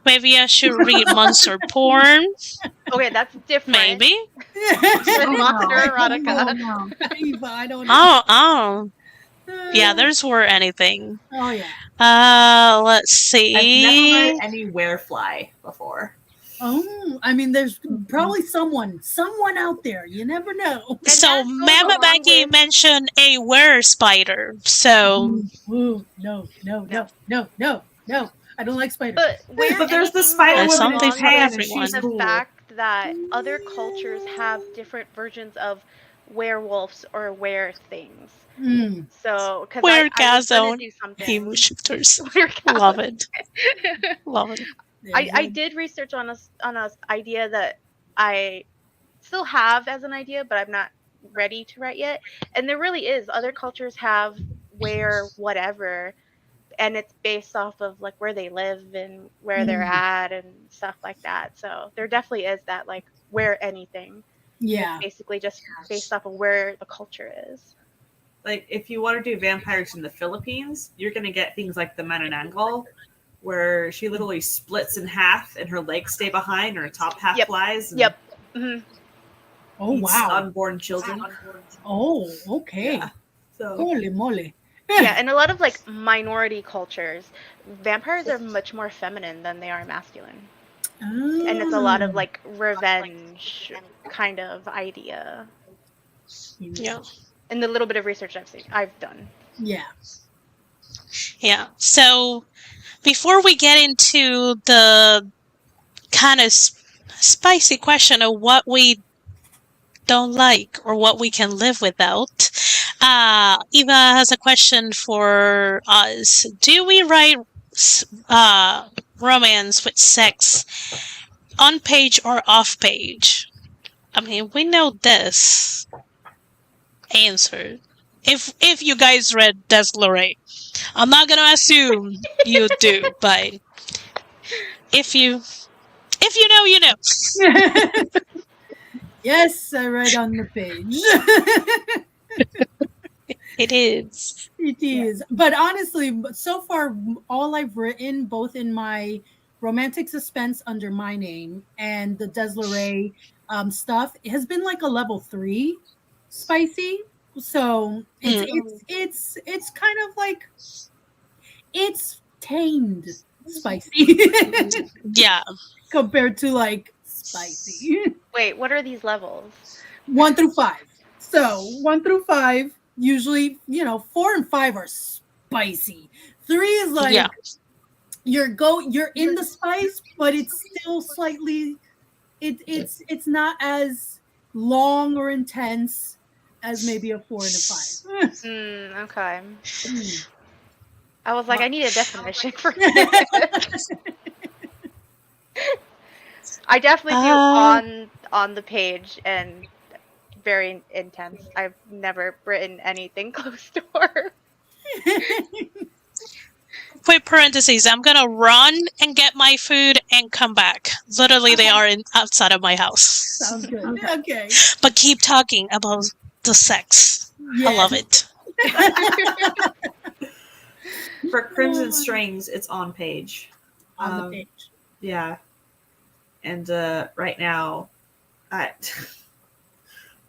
Maybe I should read monster porn. Okay, that's different. Maybe. Monster erotica. Eva, I don't know. Oh. Yeah, there's were anything. Oh, yeah. Let's see. I've never read any werefly before. Oh, I mean, there's probably someone out there. You never know. So, Mama Maggie mentioned a were spider. So, Ooh, no. I don't like spiders. But there's the spider That's woman in something for Japan, and everyone. she's the cool. fact that other cultures have different versions of werewolves or were things. So, because I was gonna do something. Emu shifters. Love it. Love it. I did research on a idea that I still have as an idea, but I'm not ready to write yet. And there really is. Other cultures have where whatever, and it's based off of like where they live and where they're at and stuff like that. So there definitely is that like where anything. Yeah. It's basically just based off of where the culture is. Like if you want to do vampires in the Philippines, you're going to get things like the Manananggal, where she literally splits in half and her legs stay behind and her top half flies. And Oh, wow. Unborn children. Oh, okay. Yeah. So. Holy moly. Yeah, and a lot of like minority cultures, vampires are much more feminine than they are masculine. And it's a lot of like revenge kind of idea. Yeah. And the little bit of research I've done. Yeah. Yeah. So, before we get into the kind of spicy question of what we don't like or what we can live without, Eva has a question for us. Do we write romance with sex on page or off page? I mean, we know this answer. If you guys read Desloray, I'm not gonna assume you do, but if you know, you know. Yes, I read on the page. It is. It is. But honestly, so far, all I've written, both in my romantic suspense under my name and the Desloray stuff, it has been like a level 3 spicy. So it's kind of like it's tamed spicy. Yeah. Compared to like spicy. Wait, what are these levels? 1 through 5. So 1 through 5, usually, 4 and 5 are spicy. 3 is like you're in the spice, but it's still slightly it's not as long or intense as maybe a 4 and a 5. Okay. Mm. I was like, I need a definition for this. I definitely do on the page and very intense. I've never written anything close door. Quick parentheses. I'm gonna run and get my food and come back. Literally, they are outside of my house. Sounds good. Okay. But keep talking about the sex. Yes. I love it. For Crimson Strings, it's on page. On the page. Yeah. And right now,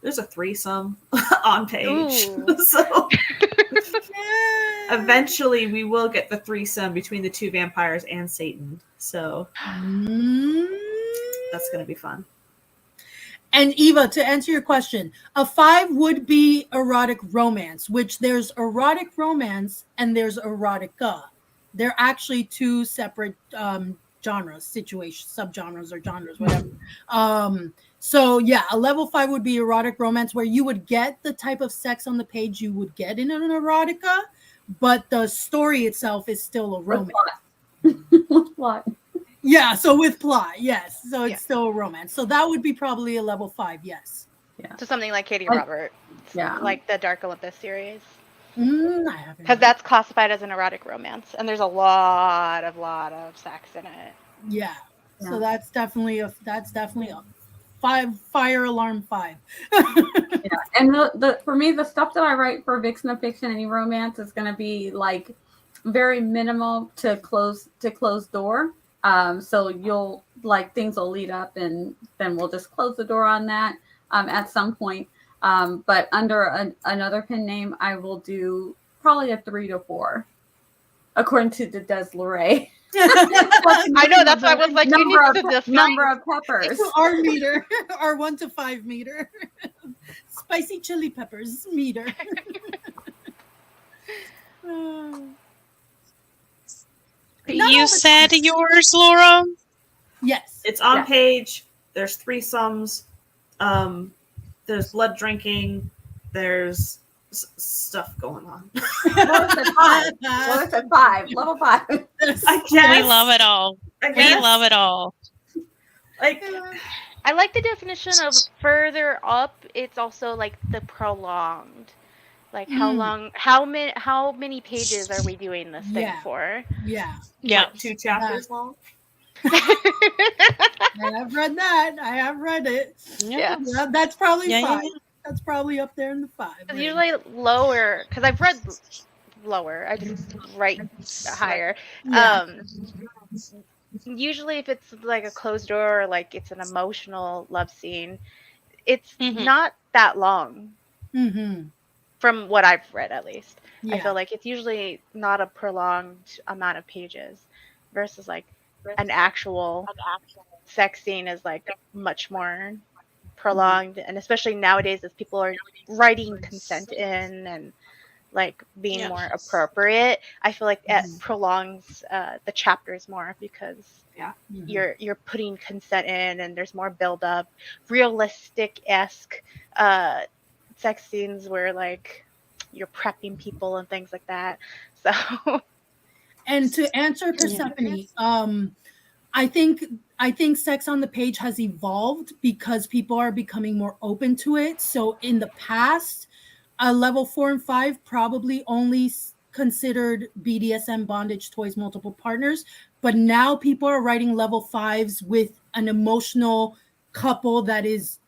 there's a threesome on page. So eventually we will get the threesome between the two vampires and Satan. So that's going to be fun. And Eva, to answer your question, a 5 would be erotic romance, which there's erotic romance and there's erotica. They're actually two separate genres, situations, subgenres or genres, whatever. So yeah, a level 5 would be erotic romance, where you would get the type of sex on the page you would get in an erotica, but the story itself is still a romance. With plot. Yeah, so with plot, yes. So it's still a romance. So that would be probably a level 5, yes. Yeah. So something like Katie Roberts. Yeah. Like the Dark Olympus series. I haven't. Because that's classified as an erotic romance, and there's a lot of sex in it. Yeah. So that's definitely a 5 fire alarm 5. Yeah. And the for me, the stuff that I write for Vixen of Fiction, any romance, is going to be like very minimal to close door. So you'll like things will lead up, and then we'll just close the door on that at some point. But under another pen name, I will do probably a 3 to 4, according to the Des Luray. I know, that's why I was like, number of peppers. Our meter, our 1 to 5 meter, spicy chili peppers meter. You said yours, Laura? Yes. It's on page. There's threesomes. There's blood drinking. There's stuff going on. What's a 5? Level 5. I guess. We love it all. We love it all. Like, I like the definition of further up. It's also like the prolonged. Like how long? How many pages are we doing this thing for? Yeah. Like 2 chapters long. I have read that. I have read it. Yeah. That's probably 5. That's probably up there in the 5. Right? Usually lower, because I've read lower. I just write higher. Yeah. Usually if it's like a closed door or like it's an emotional love scene, it's not that long. From what I've read, at least. I feel like it's usually not a prolonged amount of pages versus like an actual sex scene is like much more prolonged. And especially nowadays as people are writing consent in and like being more appropriate, I feel like it prolongs the chapters more because you're putting consent in and there's more build up, realistic-esque sex scenes where like you're prepping people and things like that. So and to answer Persephone, I think sex on the page has evolved because people are becoming more open to it. So in the past, level 4 and 5 probably only considered BDSM, bondage, toys, multiple partners, but now people are writing level 5s with an emotional couple that is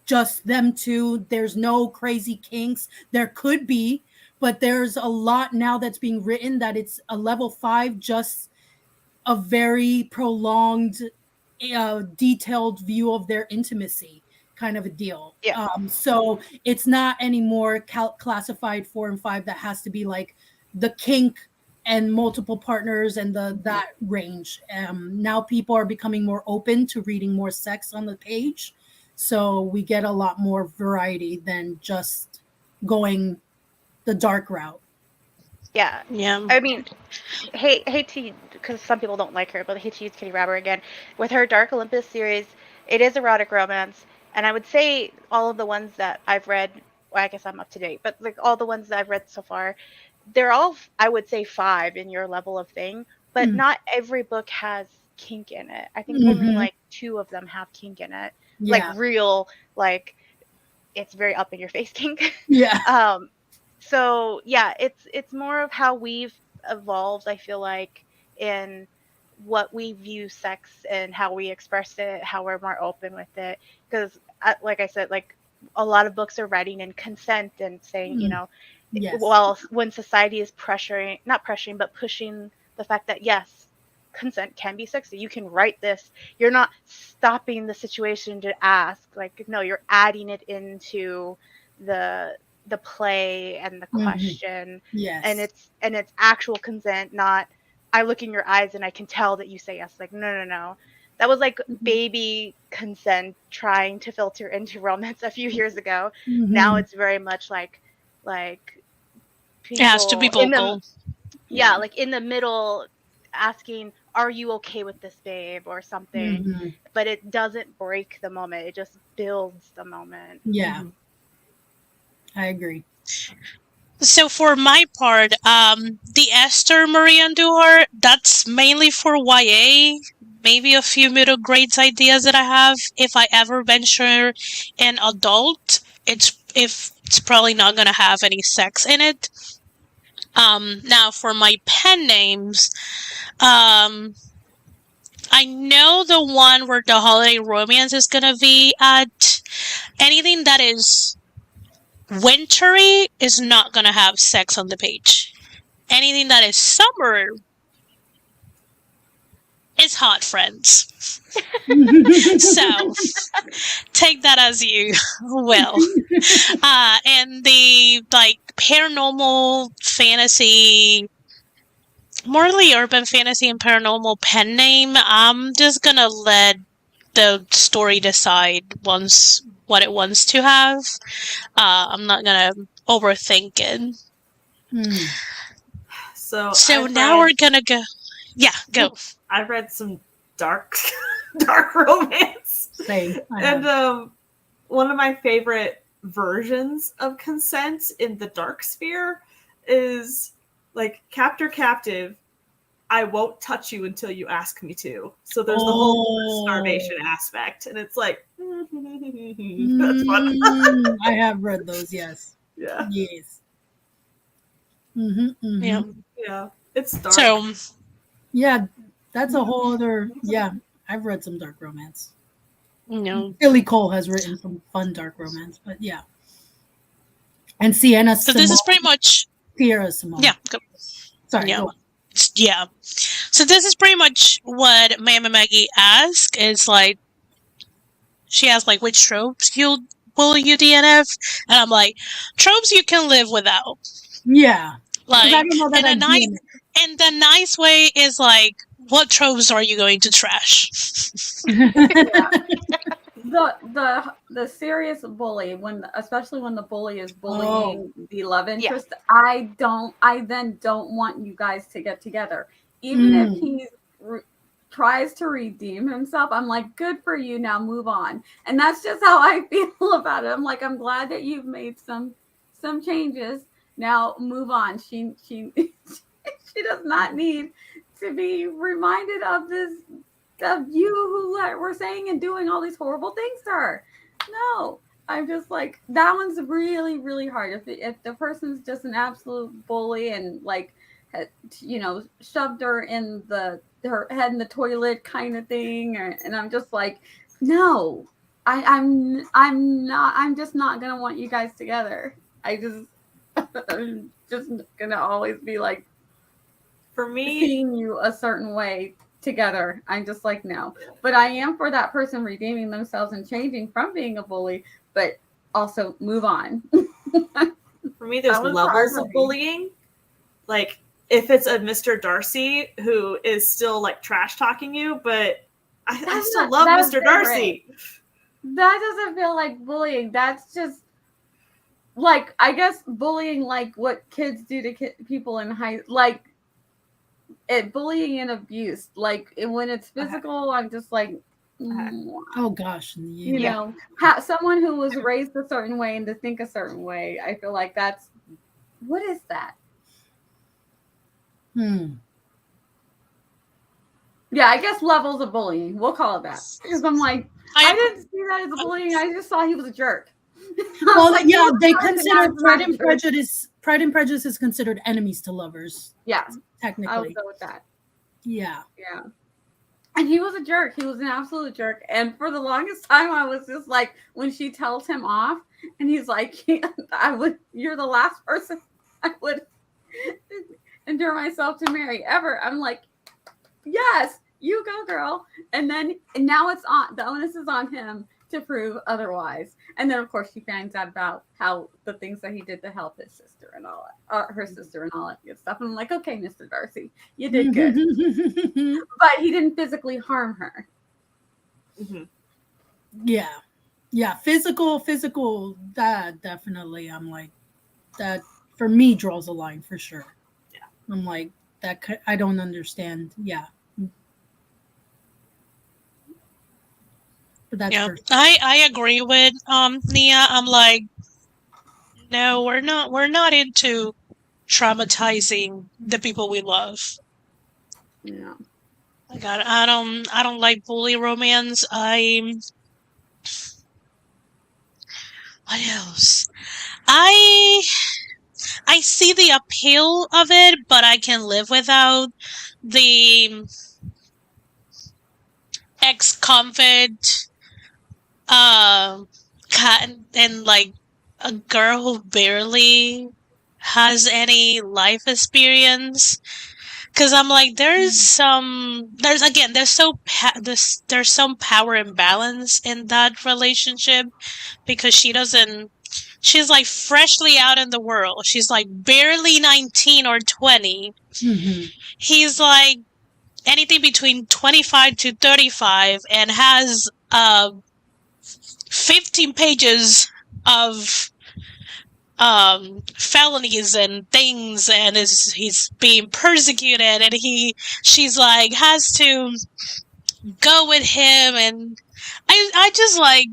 just them two. There's no crazy kinks. There could be, but there's a lot now that's being written that it's a level 5, just a very prolonged, detailed view of their intimacy kind of a deal. Yeah. So it's not anymore classified 4 and 5 that has to be like the kink and multiple partners and that range. Now people are becoming more open to reading more sex on the page. So we get a lot more variety than just going the dark route. Yeah. I mean, hate to, because some people don't like her, but I hate to use Kitty Robber again. With her Dark Olympus series, it is erotic romance, and I would say all of the ones that I've read well, I guess I'm up to date, but like all the ones that I've read so far, they're all, I would say, 5 in your level of thing, but Mm. not every book has kink in it. I think only Mhm. like 2 of them have kink in it. Yeah. Like real, like it's very up in your face kink. Yeah. So yeah, it's more of how we've evolved, I feel like, in what we view sex and how we express it, how we're more open with it. Because, like I said, like a lot of books are writing in consent and saying, you Mm. know, Yes. well, when society is pressuring, not pressuring, but pushing the fact that yes, consent can be sexy. You can write this. You're not stopping the situation to ask. Like, no, you're adding it into the play and the Mhm. question, and Yes. it's actual consent, not I look in your eyes and I can tell that you say yes. Like, no. That was like Mhm. baby consent trying to filter into romance a few years ago. Mhm. Now it's very much like It has to be people in the vocal. yeah, like in the middle asking, are you okay with this, babe, or something. Mhm. But it doesn't break the moment, it just builds the moment. Yeah, Mhm. I agree. So for my part, the Esther Marie Andujar, that's mainly for YA. Maybe a few middle grades ideas that I have. If I ever venture an adult, it's probably not gonna have any sex in it. Now for my pen names, I know the one where the holiday romance is gonna be at. Anything that is wintry is not gonna have sex on the page. Anything that is summer is hot, friends. So take that as you will. And the like paranormal fantasy, morally urban fantasy and paranormal pen name, I'm just gonna let the story decide once what it wants to have. I'm not gonna overthink it. Mm. So So now we're gonna go. Yeah, go. I've read some dark dark romance. Same. And one of my favorite versions of consent in the dark sphere is like captor captive. I won't touch you until you ask me to. So there's the whole starvation aspect, and it's like that's fun. I have read those. Yes. Yeah, Yes. Mm-hmm, mm-hmm. Yeah. yeah, it's dark. So Yeah, that's a whole other. Yeah, I've read some dark romance. no. Billy Cole has written some fun dark romance, but yeah. And Sienna So this Simone, is pretty much Sierra Simone. yeah. Go. Sorry, Yeah. go on. Yeah. So this is pretty much what Mama Maggie asked. Is like she asked like which tropes will you DNF, and I'm like tropes you can live without. Yeah. 'Cause I Like don't know that and a I'd be nice in it. and the nice way is like what tropes are you going to trash? The serious bully, when especially when the bully is bullying the love interest, I then don't want you guys to get together. Even if he tries to redeem himself, I'm like, good for you, now move on. And that's just how I feel about it. I'm like, I'm glad that you've made some changes. Now move on. She she does not need to be reminded of this, of you who were saying and doing all these horrible things to her. No, I'm just like, that one's really, really hard. If the person's just an absolute bully and like, you know, shoved her in her head in the toilet kind of thing, and I'm just like, no, I'm just not gonna want you guys together. I'm just gonna always be like, For me, seeing you a certain way together. I'm just like, no. But I am for that person redeeming themselves and changing from being a bully, but also move on. for me, there's That was levels hard of bullying. Like if it's a Mr. Darcy who is still like trash talking you, but I still love Mr. Darcy. That doesn't feel like bullying. That's just like, I guess bullying, like what kids do to people in bullying and abuse. Like when it's physical, I'm just like, Oh gosh. You Yeah. know, someone who was raised a certain way and to think a certain way. I feel like that's what is that? Yeah, I guess levels of bullying. We'll call it that. Because I'm like, I didn't see that as bullying. I just saw he was a jerk. Well, like, yeah, they "This person consider has Pride and masters." Prejudice. Pride and Prejudice is considered enemies to lovers. Yeah, I would Technically. go with that. Yeah. Yeah. And he was a jerk. He was an absolute jerk. And for the longest time, I was just like, when she tells him off, and he's like, you're the last person I would endure myself to marry ever. I'm like, yes, you go, girl. And now it's on, the onus is on him to prove otherwise. And then, of course, she finds out about how the things that he did to help his sister and all that, her sister and all that good stuff. And I'm like, okay, Mr. Darcy, you did good. But he didn't physically harm her. Yeah. Yeah. Physical, that definitely, I'm like, that for me draws a line for sure. Yeah. I'm like, I don't understand. Yeah. But that's I agree with Nia. I'm like, no, we're not into traumatizing the people we love. Yeah. I don't like bully romance. What else? I see the appeal of it, but I can live without the ex-convict and like a girl who barely has any life experience. Because I'm like, there's some power imbalance in that relationship, because she's like freshly out in the world. She's like barely 19 or 20. He's like anything between 25 to 35 and has 15 pages of felonies and things, and he's being persecuted, and she's like has to go with him, and I just like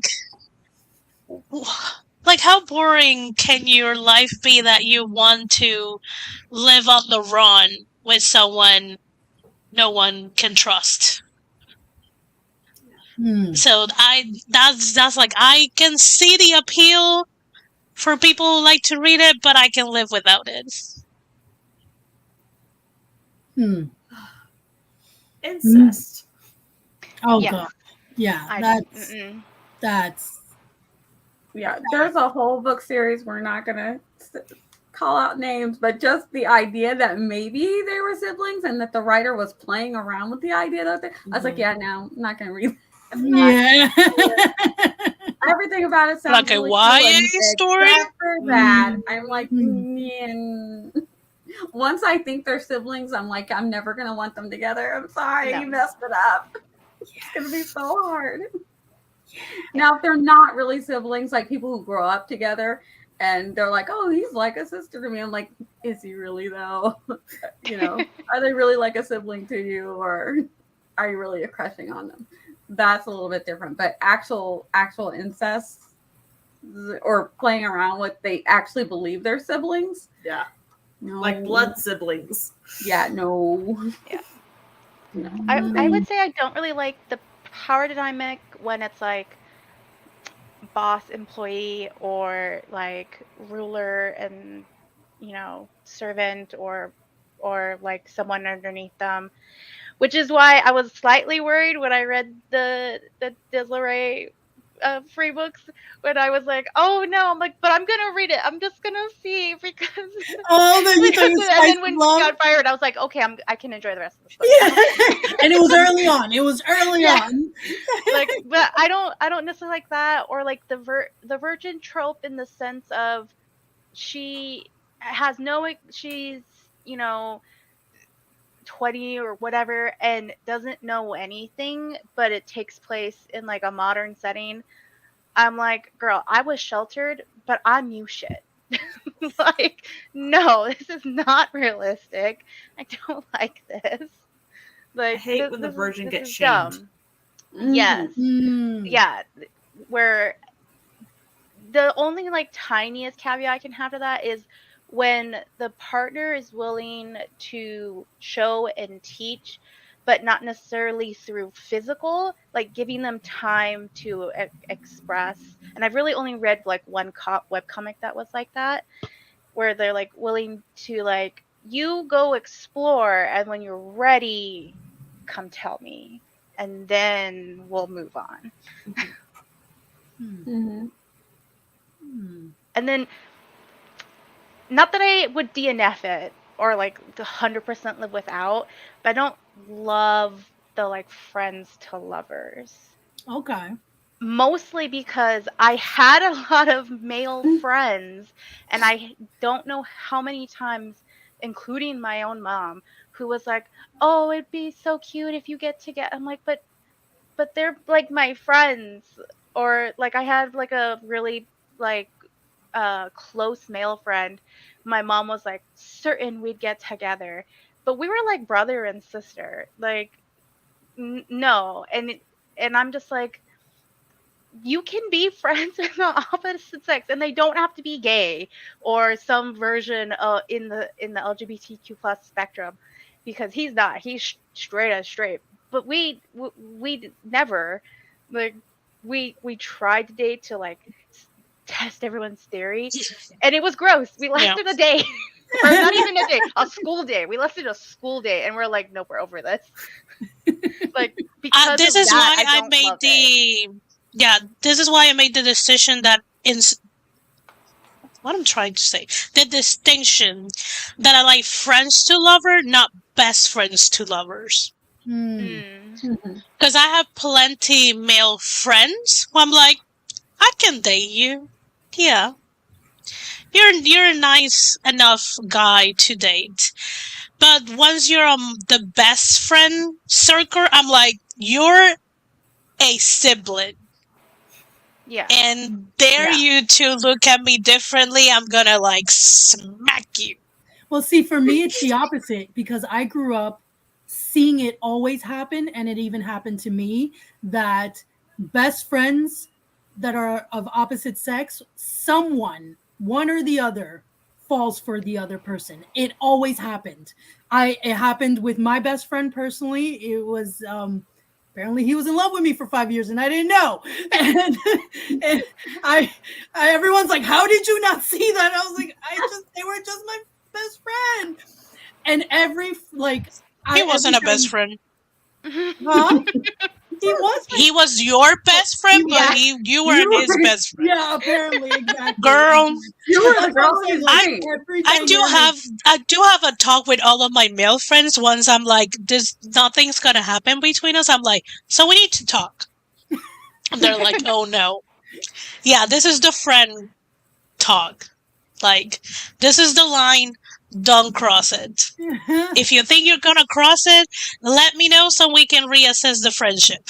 how boring can your life be that you want to live on the run with someone no one can trust? So that's like, I can see the appeal for people who like to read it, but I can live without it. Incest. Oh Yes. god. Yeah. That's Yeah, there's a whole book series. We're not gonna call out names, but just the idea that maybe they were siblings and that the writer was playing around with the idea that I was like, yeah, no, I'm not gonna read. Yeah. Everything about it sounds like a really YA cool, story. except for that, I'm like, once I think they're siblings, I'm like, I'm never gonna want them together. I'm sorry, you messed it up. It's gonna be so hard. Now, if they're not really siblings, like people who grow up together, and they're like, "Oh, he's like a sister to me," I'm like, "Is he really though? You know, are they really like a sibling to you, or are you really crushing on them?" That's a little bit different. But actual incest or playing around with, they actually believe they're siblings. Yeah. No. Like blood siblings. Yeah, no. Yeah. No. I would say I don't really like the power dynamic when it's like boss employee or like ruler and, you know, servant or like someone underneath them, which is why I was slightly worried when I read the Desiree free books, when I was like, oh no, I'm like, but I'm gonna read it, I'm just gonna see, because and then when she got fired, I was like, okay, I can enjoy the rest of the story. Yeah. And it was early on. On. Like, but I don't necessarily like that, or like the virgin trope, in the sense of she's, you know, 20 or whatever and doesn't know anything, but it takes place in like a modern setting. I'm like, girl, I was sheltered, but I knew shit. Like, no, this is not realistic. I don't like this. Like, I hate when the virgin gets shamed. shamed. Yes. Mm. Yeah. Where the only like tiniest caveat I can have to that is when the partner is willing to show and teach, but not necessarily through physical, like giving them time to express. And I've really only read like one webcomic that was like that, where they're like willing to like, you go explore, and when you're ready, come tell me, and then we'll move on. Mm-hmm. And then, not that I would DNF it or like 100% live without, but I don't love the like friends to lovers. Okay. Mostly because I had a lot of male friends, and I don't know how many times, including my own mom, who was like, "Oh, it'd be so cute if you get together." I'm like, but they're like my friends. Or like I had like a really like close male friend. My mom was like certain we'd get together, but we were like brother and sister. Like no, and I'm just like, you can be friends with the opposite sex, and they don't have to be gay or some version in the LGBTQ plus spectrum, because he's not. He's straight as straight. But we never, like, we tried to date to like test everyone's theory, and it was gross. We lasted a day, or not even a day, a school day. We lasted a school day, and we're like, nope, we're over this. Like, because this of is that, why I don't made love it. this is why I made the decision that what I'm trying to say, the distinction that I like friends to lover, not best friends to lovers. Because I have plenty male friends who I'm like, I can date you. Yeah. You're a nice enough guy to date. But once you're the best friend circle, I'm like, you're a sibling. Yeah. And dare you to look at me differently, I'm gonna like smack you. Well, see, for me, it's the opposite, because I grew up seeing it always happen, and it even happened to me, that best friends that are of opposite sex, someone, one or the other, falls for the other person. It always happened. It happened with my best friend personally. It was apparently he was in love with me for 5 years and I didn't know. And I everyone's like, how did you not see that? I was like, they were just my best friend. And he wasn't a best friend. Huh? He was your best friend, but you weren't his best friend. Yeah, apparently, exactly. Girl, You were the girl in I do have a talk with all of my male friends. Once I'm like, nothing's gonna happen between us. I'm like, so we need to talk. And they're like, oh no, yeah, this is the friend talk. Like, this is the line. Don't cross it. If you think you're gonna cross it, let me know so we can reassess the friendship.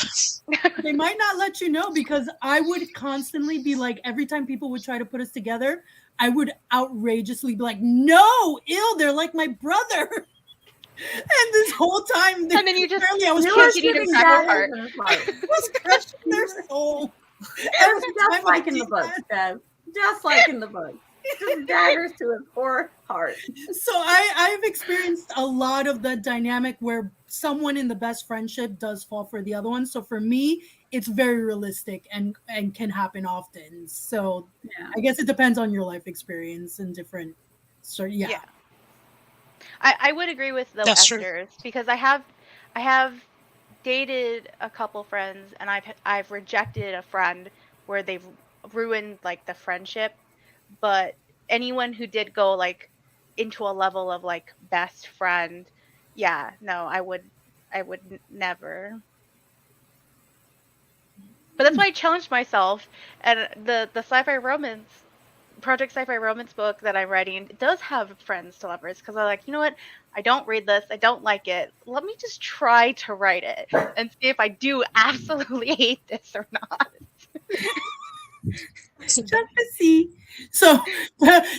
They might not let you know, because I would constantly be like, every time people would try to put us together, I would outrageously be like, no, they're like my brother. And this whole time, and then you just I was crushing crushing their soul. It was just like in the book, Deb. Just like in the book. Just daggers to his poor heart. So I've experienced a lot of the dynamic where someone in the best friendship does fall for the other one. So for me, it's very realistic and can happen often. So yeah. I guess it depends on your life experience and different. So yeah. I would agree with the Esters, because I have dated a couple friends, and I've rejected a friend where they've ruined like the friendship. But anyone who did go like into a level of like best friend, I would never. But that's why I challenged myself, and the sci-fi romance Project Sci-Fi Romance book that I'm writing does have friends to lovers, because I'm like, you know what? I don't read this. I don't like it. Let me just try to write it and see if I do absolutely hate this or not. Just to see. So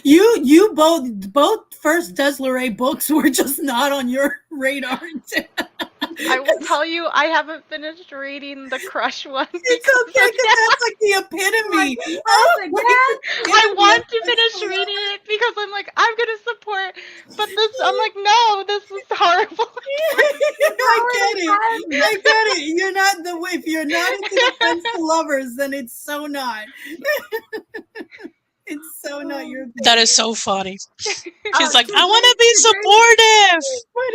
you both first Des Lorey books were just not on your radar. I will tell you, I haven't finished reading the crush one. It's okay because that's like the epitome. I want to finish reading it because I'm like, I'm gonna support, but this, I'm like, no, this is horrible. I get it. You're not if you're not into defense to lovers, then it's so not. It's so not your thing. That is so funny. She's like, I want to be supportive, but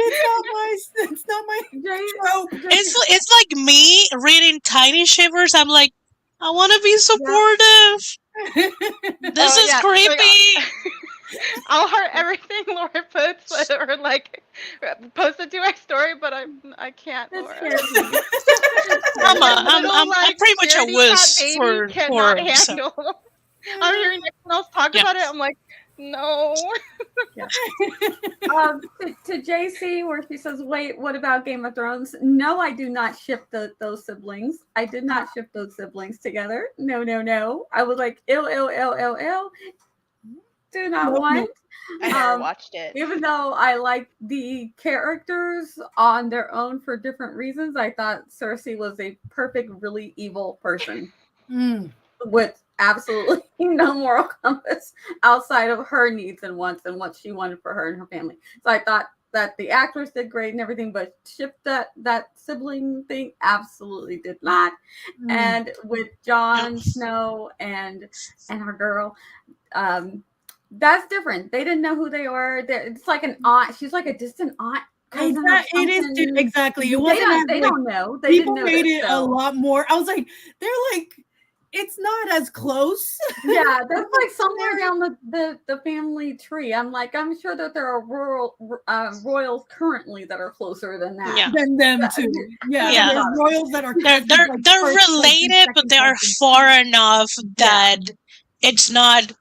it's not my trope. It's like me reading Tiny Shivers. I'm like, I want to be supportive. This is creepy. I'll heart everything Laura puts or like post it to my story, but I can't. Laura. I'm pretty much a wuss for horror. So. I'm hearing everyone else talk about it. I'm like, no. To JC, where she says, "Wait, what about Game of Thrones?" No, I do not ship those siblings. I did not ship those siblings together. No. I was like, ill. Do not want. I never watched it. Even though I like the characters on their own for different reasons, I thought Cersei was a perfect, really evil person with absolutely no moral compass outside of her needs and wants and what she wanted for her and her family. So I thought that the actress did great and everything, but ship that sibling thing absolutely did not. And with Jon Snow and her girl, that's different. They didn't know who they were. It's like an aunt. She's like a distant aunt. It is exactly. It wasn't. They don't know. They people didn't know made it a lot more. I was like, they're like, it's not as close. Yeah, that's like somewhere down the family tree. I'm like, I'm sure that there are royals currently that are closer than that. Than them too. Yeah. There are royals that are they're related, but they are far enough that it's not.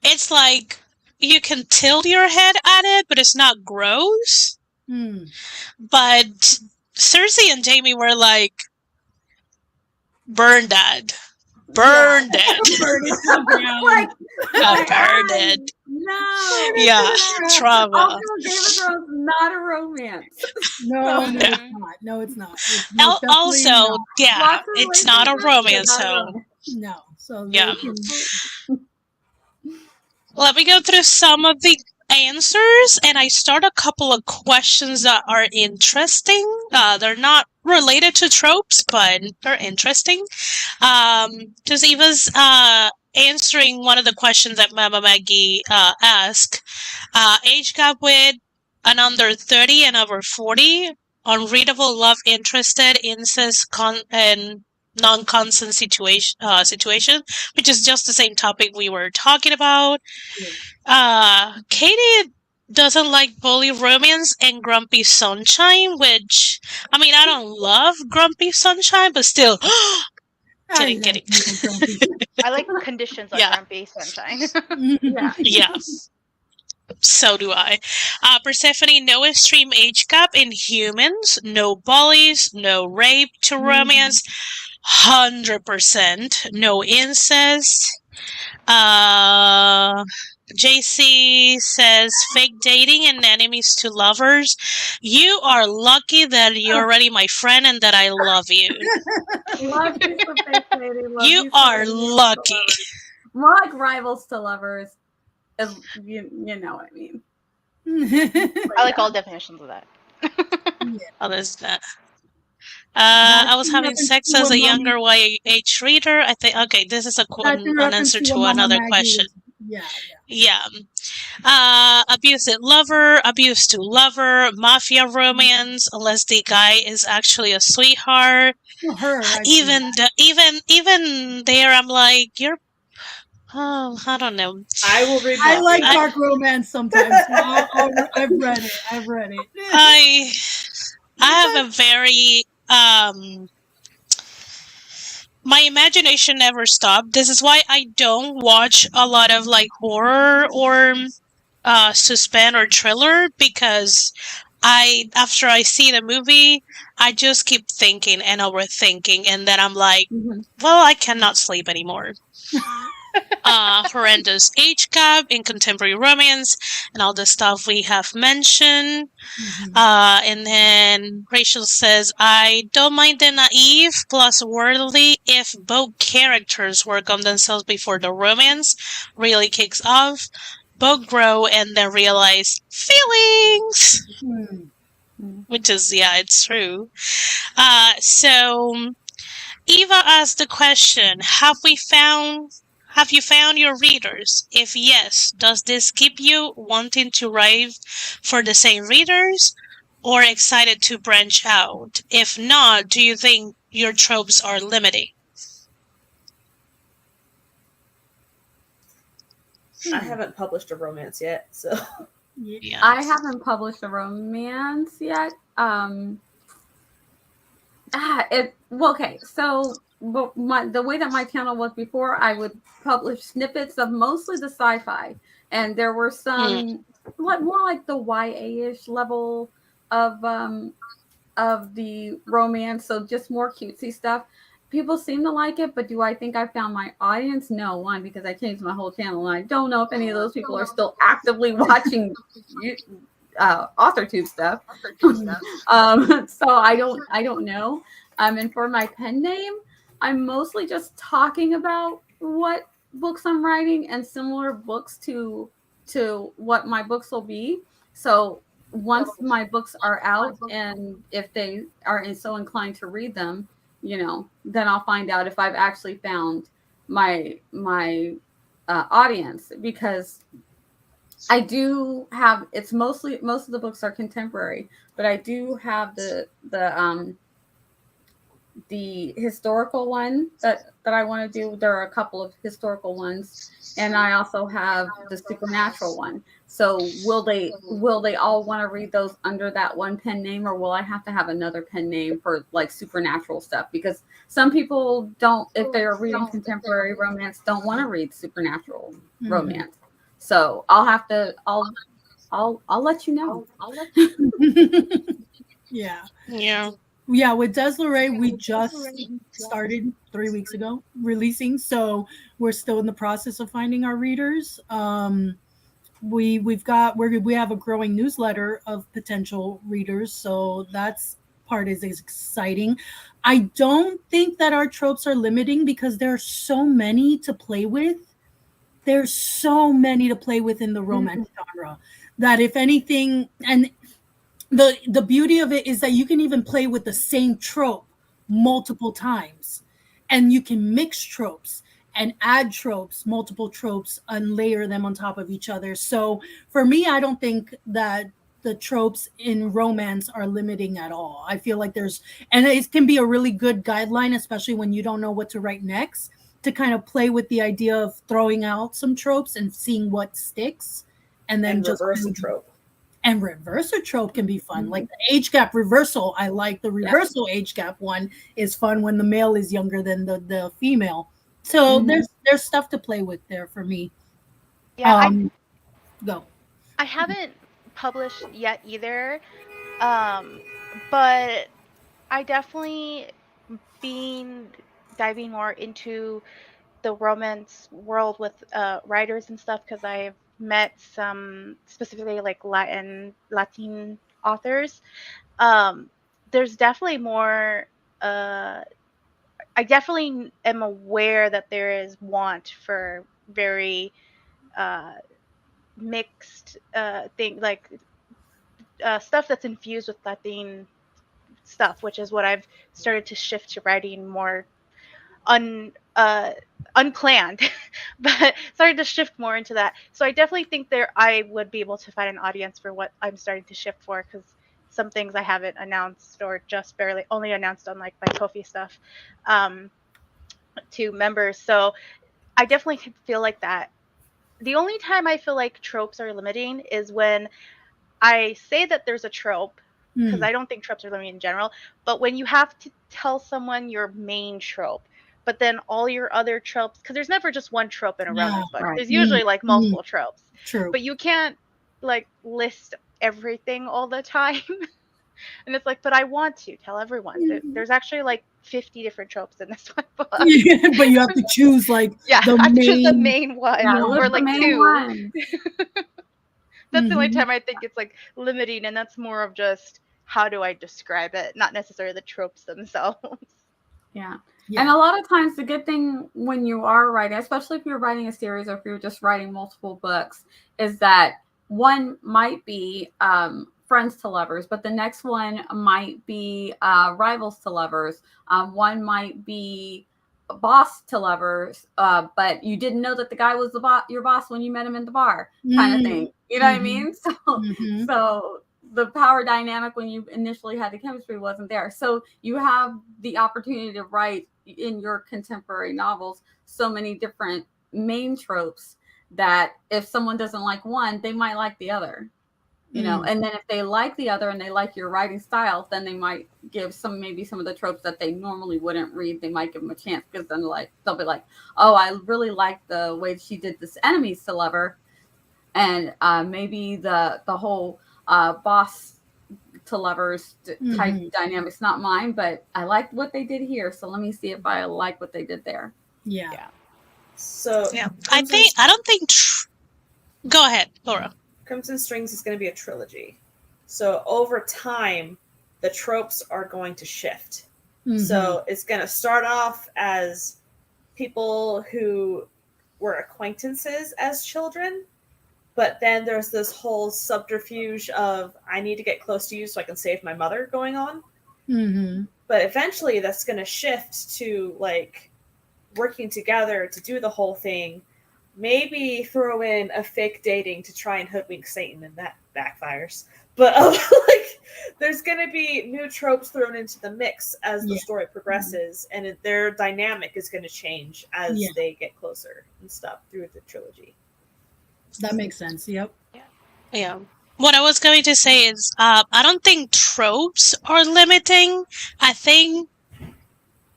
It's like you can tilt your head at it, but it's not gross. But Cersei and Jaime were like, burn that. Burn it. Burn it. No. Yeah. Trauma. Also, Game of Thrones not a romance. No, it's not. Also, not. It's not a romance. So let me go through some of the answers, and I start a couple of questions that are interesting. They're not related to tropes, but they're interesting. Because Eva's answering one of the questions that Mama Maggie asked. Age gap with an under 30 and over 40, unreadable love interested, incest and non-consent situation, which is just the same topic we were talking about. Katie doesn't like bully romance and grumpy sunshine, which, I mean, I don't love grumpy sunshine, but still. Kidding. I like conditions on grumpy sunshine. Yeah. So do I. Persephone, no extreme age gap in humans, no bullies, no rape to romance, 100%, no incest. JC says fake dating and enemies to lovers. You are lucky that you're already my friend and that I love you. Love you, so fake lady. You are lucky. More like rivals to lovers. You know what I mean. I like all definitions of that. Oh, there's that. I was having sex as a younger YH reader. I think, okay, this is an answer to another question. Yeah. Abusive lover, abuse to lover, mafia romance, unless the guy is actually a sweetheart. Even there, I'm like, you're. Oh, I don't know. I will read. I like dark romance sometimes. I've read it. I have a very my imagination never stopped. This is why I don't watch a lot of like horror or suspense or thriller, because after I see the movie, I just keep thinking and overthinking, and then I'm like, well, I cannot sleep anymore. horrendous age gap in contemporary romance, and all the stuff we have mentioned. And then Rachel says, I don't mind the naive plus worldly if both characters work on themselves before the romance really kicks off. Both grow and then realize feelings, which is, yeah, it's true. So Eva asked the question, have you found your readers? If yes, does this keep you wanting to write for the same readers or excited to branch out? If not, do you think your tropes are limiting? I haven't published a romance yet, so Yeah. I haven't published a romance yet. Okay. So, but the way that my channel was before, I would publish snippets of mostly the sci-fi, and there were some more like the YA-ish level of the romance. So just more cutesy stuff. People seem to like it, but do I think I found my audience? No, one, because I changed my whole channel, and I don't know if any of those people are still actively watching Authortube stuff. So I don't know. And for my pen name, I'm mostly just talking about what books I'm writing and similar books to what my books will be. So once my books are out, and if they are so inclined to read them, then I'll find out if I've actually found my audience, because I do have, it's most of the books are contemporary, but I do have the historical one that I want to do. There are a couple of historical ones, and I also have the supernatural one. So will they all want to read those under that one pen name, or will I have to have another pen name for like supernatural stuff? Because some people don't, if they're reading contemporary romance, don't want to read supernatural romance. So I'll let you know. Yeah, with Desleray, we just started 3 weeks ago releasing, so we're still in the process of finding our readers. We have a growing newsletter of potential readers, so that's part is exciting. I don't think that our tropes are limiting because there are so many to play with. There's so many to play with in the romance genre that if anything, and the beauty of it is that you can even play with the same trope multiple times, and you can mix tropes and add tropes, multiple tropes, and layer them on top of each other. So for me, I don't think that the tropes in romance are limiting at all. I feel like and it can be a really good guideline, especially when you don't know what to write next, to kind of play with the idea of throwing out some tropes and seeing what sticks, and then just reverse a trope. And reverse a trope can be fun. Like the age gap reversal. I like the reversal age gap one is fun when the male is younger than the female. So there's stuff to play with there for me. Yeah, Go. I haven't published yet either, but I definitely been diving more into the romance world with writers and stuff, because I've met some specifically like Latin authors. There's definitely more. I definitely am aware that there is want for very mixed thing, like stuff that's infused with Latin stuff, which is what I've started to shift to writing more unplanned, but started to shift more into that. So I definitely think I would be able to find an audience for what I'm starting to shift for, because some things I haven't announced, or just barely only announced on like my Ko-fi stuff to members. So I definitely feel like that. The only time I feel like tropes are limiting is when I say that there's a trope, because I don't think tropes are limiting in general, but when you have to tell someone your main trope, but then all your other tropes, because there's never just one trope in a romance book. There's usually like multiple tropes. True. But you can't like list everything all the time. And it's like, but I want to tell everyone. There's actually like 50 different tropes in this one book. Yeah, but you have to choose like Yeah, the I have to choose the main. main one, Yeah, Yeah. look or the like main 2. one. That's the only Mhm. time I think it's like limiting, and that's more of just how do I describe it, not necessarily the tropes themselves. Yeah. Yeah. And a lot of times the good thing when you are writing, especially if you're writing a series or if you're just writing multiple books, is that one might be friends to lovers, but the next one might be rivals to lovers. One might be boss to lovers, but you didn't know that the guy was your boss when you met him in the bar, kind of thing. You know what I mean? So, Mhm. so the power dynamic when you initially had the chemistry wasn't there. So you have the opportunity to write in your contemporary novels so many different main tropes that if someone doesn't like one, they might like the other. You know, and then if they like the other and they like your writing style, then they might give maybe some of the tropes that they normally wouldn't read. They might give them a chance because then they'll be like, oh, I really like the way she did this enemies to lover, and maybe the whole boss to lovers type dynamics not mine, but I liked what they did here, so let me see if I like what they did there. Yeah. So Yeah, Crimson, I don't think. Go ahead, Laura. Crimson Strings is going to be a trilogy. So over time, the tropes are going to shift. So it's going to start off as people who were acquaintances as children, but then there's this whole subterfuge of I need to get close to you so I can save my mother going on. But eventually that's going to shift to like working together to do the whole thing. Maybe throw in a fake dating to try and hoodwink Satan, and that backfires. But like, there's going to be new tropes thrown into the mix as the story progresses, and their dynamic is going to change as they get closer and stuff through the trilogy. That makes sense. Yep. Yeah. What I was going to say is, I don't think tropes are limiting. I think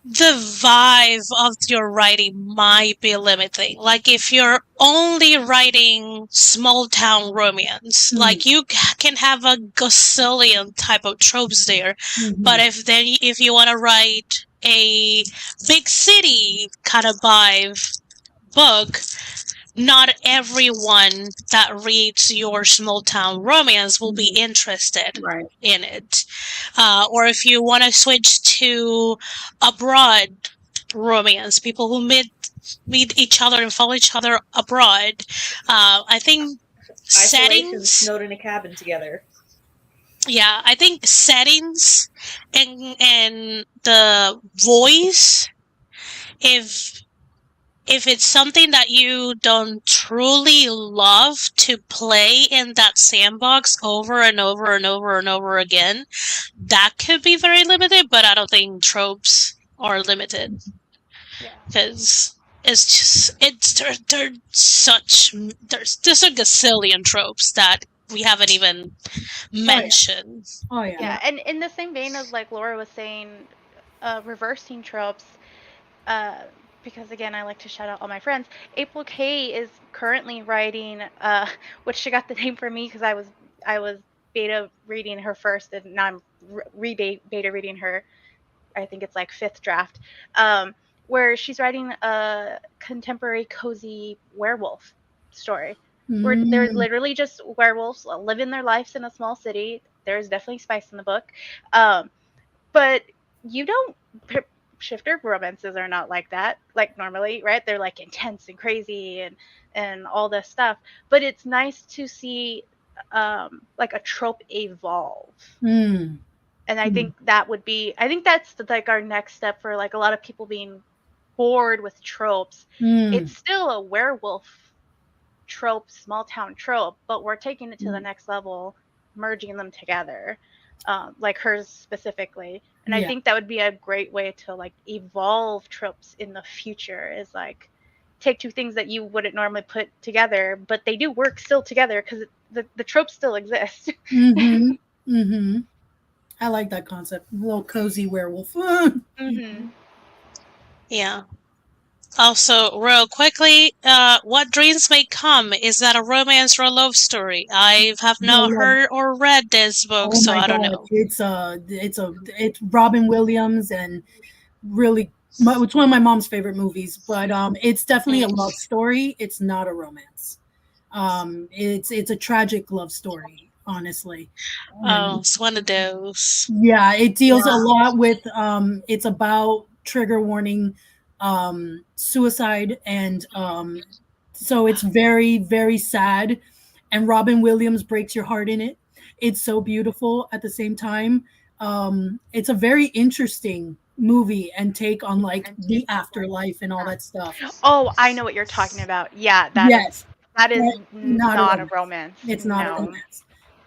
the vibe of your writing might be limiting. Like if you're only writing small town romance, like you can have a gazillion type of tropes there. But if you want to write a big city kind of vibe book, not everyone that reads your small town romance will be interested in it. Or if you want to switch to abroad romance, people who meet each other and follow each other abroad, I think Isolations, settings. snowed in a cabin together. Yeah, I think settings and the voice, if it's something that you don't truly love to play in that sandbox over and over and over and over again, that could be very limited, but I don't think tropes are limited. Because there's a gazillion tropes that we haven't even mentioned. Oh yeah. Yeah, and in the same vein as like Laura was saying, reversing tropes, because again, I like to shout out all my friends. April K is currently writing, which she got the name for me because I was beta reading her first, and now I'm beta reading her. I think it's like 5th draft, where she's writing a contemporary cozy werewolf story. Where they're literally just werewolves living their lives in a small city. There's definitely spice in the book, but you don't. Shifter romances are not like that, like normally, right? They're like intense and crazy and all this stuff. But it's nice to see like a trope evolve. And I think that's like our next step for like a lot of people being bored with tropes. It's still a werewolf trope, small town trope, but we're taking it to the next level, merging them together, like hers specifically. And I think that would be a great way to like evolve tropes in the future, is like take two things that you wouldn't normally put together, but they do work still together because the tropes still exist. I like that concept. A little cozy werewolf. Yeah. Also, real quickly, What Dreams May Come, is that a romance or a love story? I have not heard or read this book, Oh so my I don't god, know. it's Robin Williams and really it's one of my mom's favorite movies, but it's definitely a love story. It's not a romance. It's a tragic love story, honestly. Oh, And it's one of those. yeah, it deals a Yeah. lot with it's about trigger warning suicide and so it's very very sad and Robin Williams breaks your heart in it. It's so beautiful at the same time. It's a very interesting movie and take on like the afterlife and all that stuff. Oh, I know what you're talking about. Yeah, Yes, that is not a not a romance. romance. It's not a No. romance.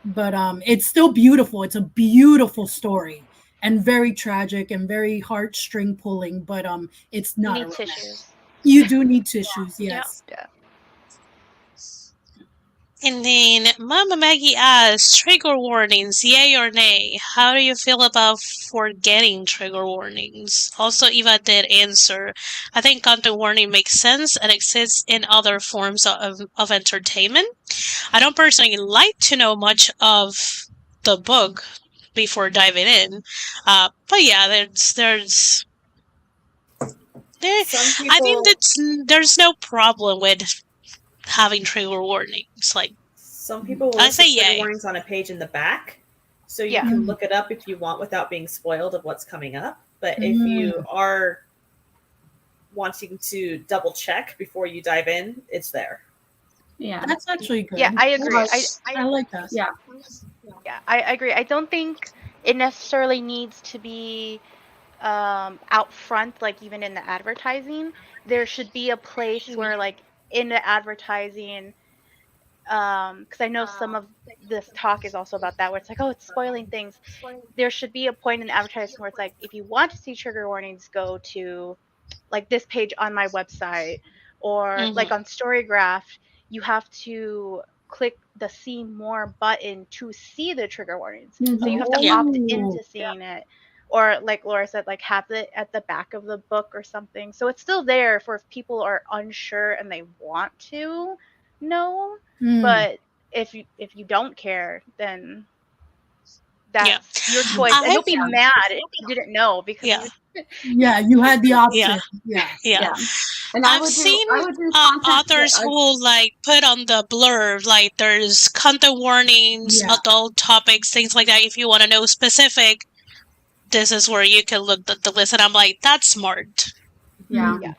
But it's still beautiful. It's a beautiful story and very tragic and very heartstring pulling, but it's You not a need romance. tissues. You do need tissues, yes. Yeah. And then Mama Maggie asks, trigger warnings, yay or nay? How do you feel about forgetting trigger warnings? Also, Eva did answer, I think content warning makes sense and exists in other forms of entertainment. I don't personally like to know much of the book before diving in. But yeah, Some I think people there's no problem with having trigger warnings. Like, some people will I list say the trigger yay. warnings on a page in the back, so you Yeah. can look it up if you want without being spoiled of what's coming up. But if Mm. you are wanting to double check before you dive in, it's there. Yeah. That's actually good. Yeah, I agree. I like that. Yeah. Yeah, I agree. I don't think it necessarily needs to be out front, like even in the advertising. There should be a place where, like, in the advertising, because I know some of this talk is also about that, where it's like, oh, it's spoiling things. There should be a point in the advertising where it's like, if you want to see trigger warnings, go to like this page on my website, or like on Storygraph, you have to click the see more button to see the trigger warnings. So you have to Yeah. opt into seeing it. Or like Laura said, like have it at the back of the book or something. So it's still there for if people are unsure and they want to know. Mm. But if you don't care, then that's your choice. And don't be mad if you didn't know, because Yeah. Yeah, you had the option. Yeah. Yeah. And I I've would seen do content authors who like put on the blurb, like there's content warnings, Yeah. adult topics, things like that. If you want to know specific, this is where you can look at the list. And I'm like, that's smart. Yeah. Mm.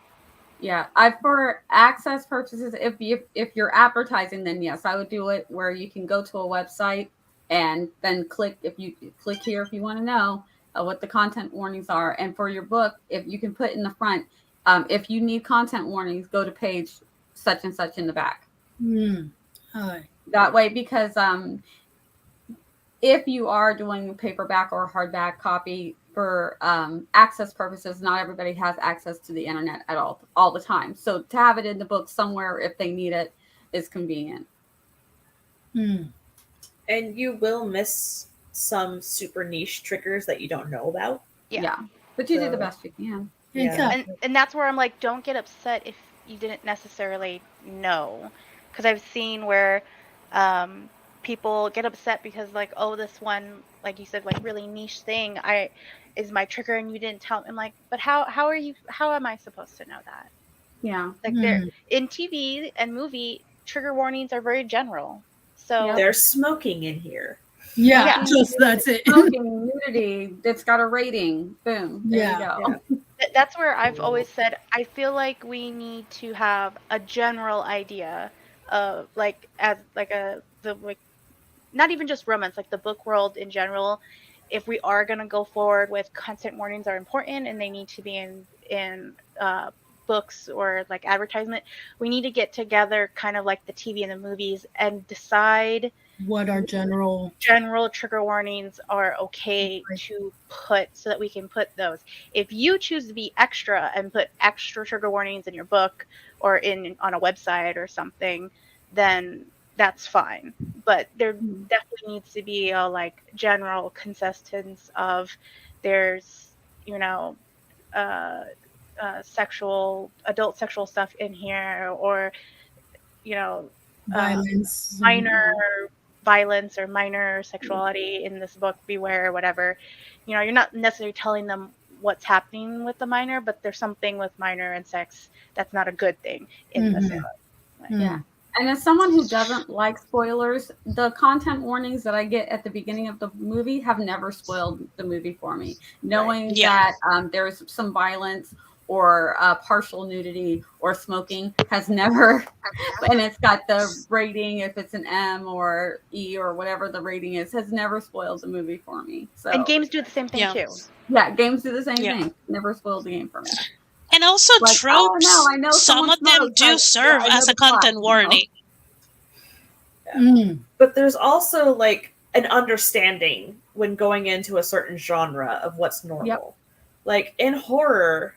Yeah. For access purposes, if you're advertising, then yes, I would do it where you can go to a website and then click here if you want to know what the content warnings are. And for your book, if you can put in the front, if you need content warnings, go to page such and such in the back. Mm. Hi. That way, because if you are doing a paperback or hardback copy for access purposes, not everybody has access to the internet at all the time. So to have it in the book somewhere if they need it is convenient. Mm. And you will miss some super niche triggers that you don't know about. Yeah. But you do the So- best you can. Yeah. Exactly. And that's where I'm like, don't get upset if you didn't necessarily know, because I've seen where people get upset because, like, oh, this one, like you said, like really niche thing is my trigger and you didn't tell me. I'm like, but how am I supposed to know that? Yeah. Like, they're in TV and movie, trigger warnings are very general. So There's smoking in here. Yeah, Yeah. just that's it. Smoking, nudity, it's got a rating. Boom. There Yeah. you go. that's where I've always said I feel like we need to have a general idea of, like, as like not even just romance, like the book world in general. If we are going to go forward with content warnings are important and they need to be in books or like advertisement, we need to get together kind of like the TV and the movies and decide What are general trigger warnings are okay to put, so that we can put those. If you choose to be extra and put extra trigger warnings in your book or on a website or something, then that's fine. But there definitely needs to be a like general consistency of there's adult sexual stuff in here, or Violence. minor violence or minor sexuality in this book, beware, whatever. You're not necessarily telling them what's happening with the minor, but there's something with minor and sex that's not a good thing in the series. Yeah. And as someone who doesn't like spoilers, the content warnings that I get at the beginning of the movie have never spoiled the movie for me. Knowing that there's some violence or partial nudity or smoking has never, and it's got the rating, if it's an M or E or whatever the rating is, has never spoiled the movie for me. So, and games do the same thing too. Yeah, games do the same thing. Never spoiled the game for me. And also tropes, I know some of them do serve as a content warning. But there's also like an understanding when going into a certain genre of what's normal. Like in horror,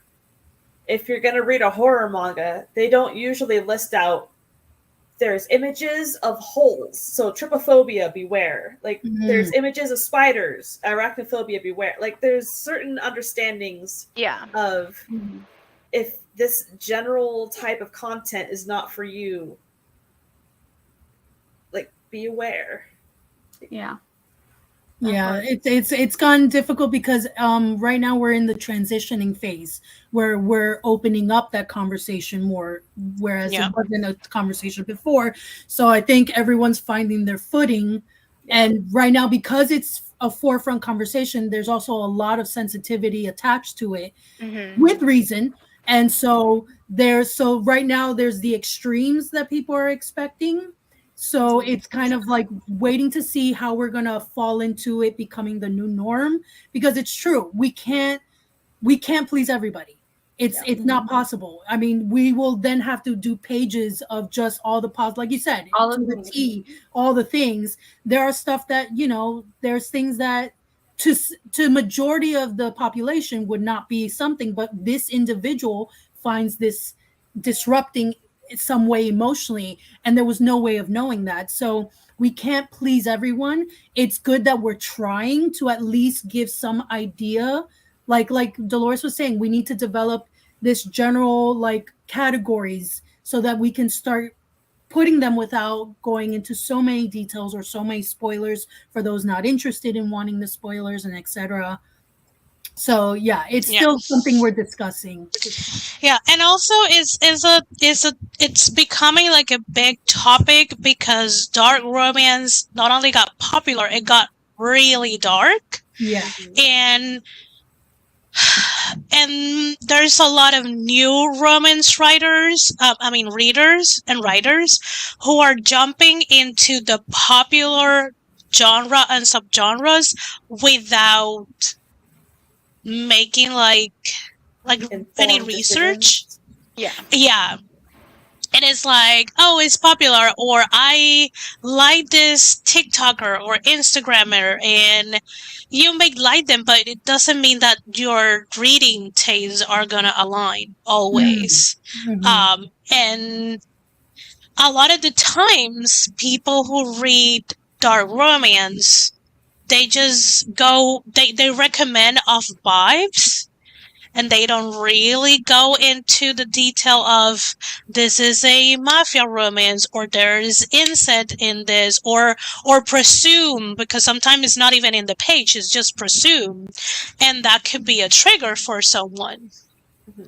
if you're going to read a horror manga, they don't usually list out there's images of holes. So trypophobia, beware. Like there's images of spiders, arachnophobia, beware. Like there's certain understandings of if this general type of content is not for you, like be aware. Yeah, it's gotten difficult because right now we're in the transitioning phase where we're opening up that conversation more, whereas it wasn't a conversation before. So I think everyone's finding their footing, and right now, because it's a forefront conversation, there's also a lot of sensitivity attached to it with reason. And so right now there's the extremes that people are expecting. So it's kind of like waiting to see how we're going to fall into it becoming the new norm, because it's true. We can't please everybody. It's not possible. I mean, we will then have to do pages of just all the like you said, all of the tea, all the things. There are stuff that, there's things that to majority of the population would not be something, but this individual finds this disrupting some way emotionally, and there was no way of knowing that. So we can't please everyone. It's good that we're trying to at least give some idea. Like Dolores was saying, we need to develop this general like categories so that we can start putting them without going into so many details or so many spoilers for those not interested in wanting the spoilers and etc. So it's still something we're discussing. Yeah, and also it's becoming like a big topic because dark romance not only got popular, it got really dark. Yeah. And there's a lot of new romance readers and writers who are jumping into the popular genre and subgenres without making like any research. Yeah. And it's like, oh, it's popular, or I like this TikToker or Instagrammer, and you may like them, but it doesn't mean that your reading tastes are gonna align always. And a lot of the times, people who read dark romance, they just they recommend off vibes, and they don't really go into the detail of this is a mafia romance, or there's incest in this, or presume, because sometimes it's not even in the page, it's just presume, and that could be a trigger for someone.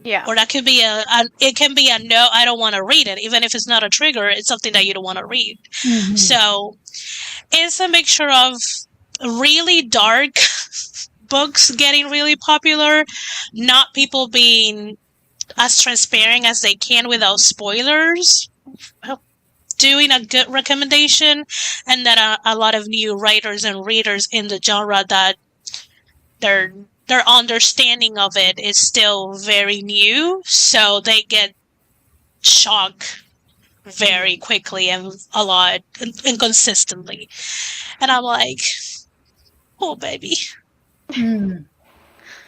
Yeah. Or that could be it can be a no, I don't want to read it. Even if it's not a trigger, it's something that you don't want to read. So it's a mixture of really dark books getting really popular, not people being as transparent as they can without spoilers, doing a good recommendation, and that a lot of new writers and readers in the genre that their understanding of it is still very new, so they get shocked very quickly and a lot and consistently. And I'm like, oh baby,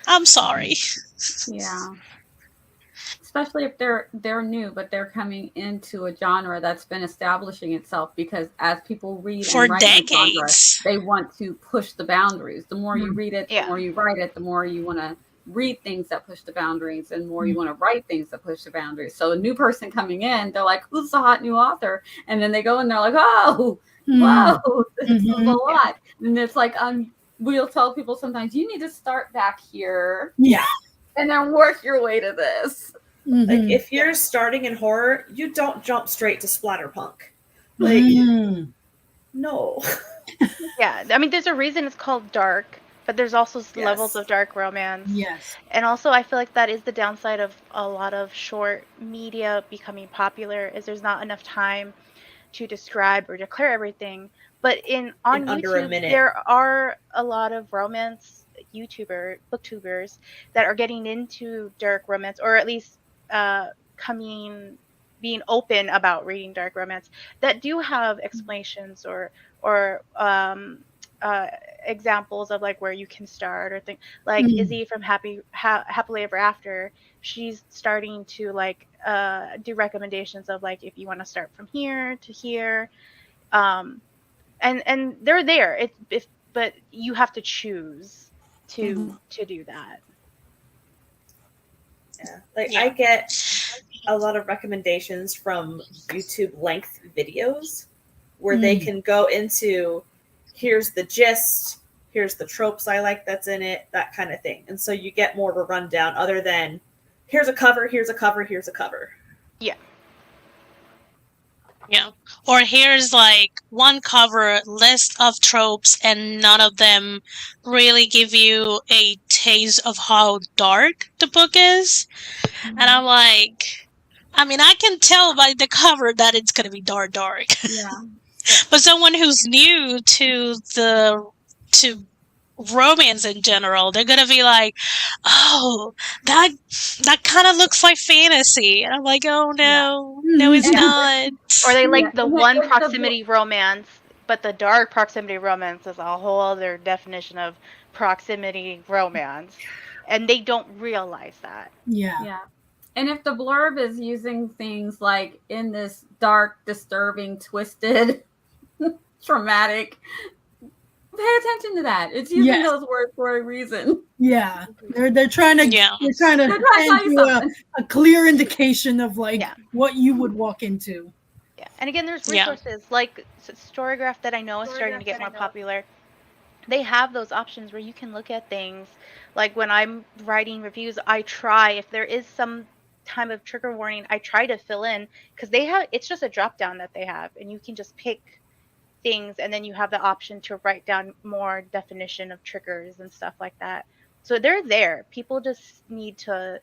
I'm sorry. Yeah. Especially if they're new, but they're coming into a genre that's been establishing itself, because as people read for and write decades, genre, they want to push the boundaries. The more you read it, the more you write it, the more you want to read things that push the boundaries and more you want to write things that push the boundaries. So a new person coming in, they're like, who's the hot new author? And then they go and they're like, oh, whoa, this is a lot. And it's like, we'll tell people sometimes you need to start back here. Yeah. And then work your way to this. Like if you're starting in horror, you don't jump straight to splatterpunk. Like, no. Yeah, I mean, there's a reason it's called dark, but there's also levels of dark romance. Yes. And also, I feel like that is the downside of a lot of short media becoming popular, is there's not enough time to describe or declare everything. But on under a YouTube, minute. there are a lot of romance booktubers that are getting into dark romance, or at least being open about reading dark romance, that do have explanations or examples of like where you can start, or think like Izzy from Happily Ever After. She's starting to like do recommendations of like if you want to start from here to here, and they're there. But you have to choose to do that. Yeah, like I get a lot of recommendations from YouTube length videos where they can go into, here's the gist, here's the tropes I like that's in it, that kind of thing. And so you get more of a rundown other than here's a cover, here's a cover, here's a cover. Yeah. Yeah. Or here's like one cover list of tropes, and none of them really give you a taste of how dark the book is. And I'm like, I mean, I can tell by the cover that it's going to be dark. Yeah. But someone who's new to romance in general, they're gonna be like, oh, that kind of looks like fantasy, and I'm like, oh no, no, it's not. Or they like the one proximity romance, but the dark proximity romance is a whole other definition of proximity romance, and they don't realize that. Yeah. And if the blurb is using things like in this dark, disturbing, twisted, traumatic, pay attention to that. It's using those words for a reason. Yeah, they're trying to send you a clear indication of like what you would walk into. Yeah, and again, there's resources like Storygraph that I know is starting to get more popular. They have those options where you can look at things. Like when I'm writing reviews, I try, if there is some time of trigger warning, I try to fill in, because it's just a drop down that they have, and you can just pick things, and then you have the option to write down more definition of triggers and stuff like that. So they're there. People just need to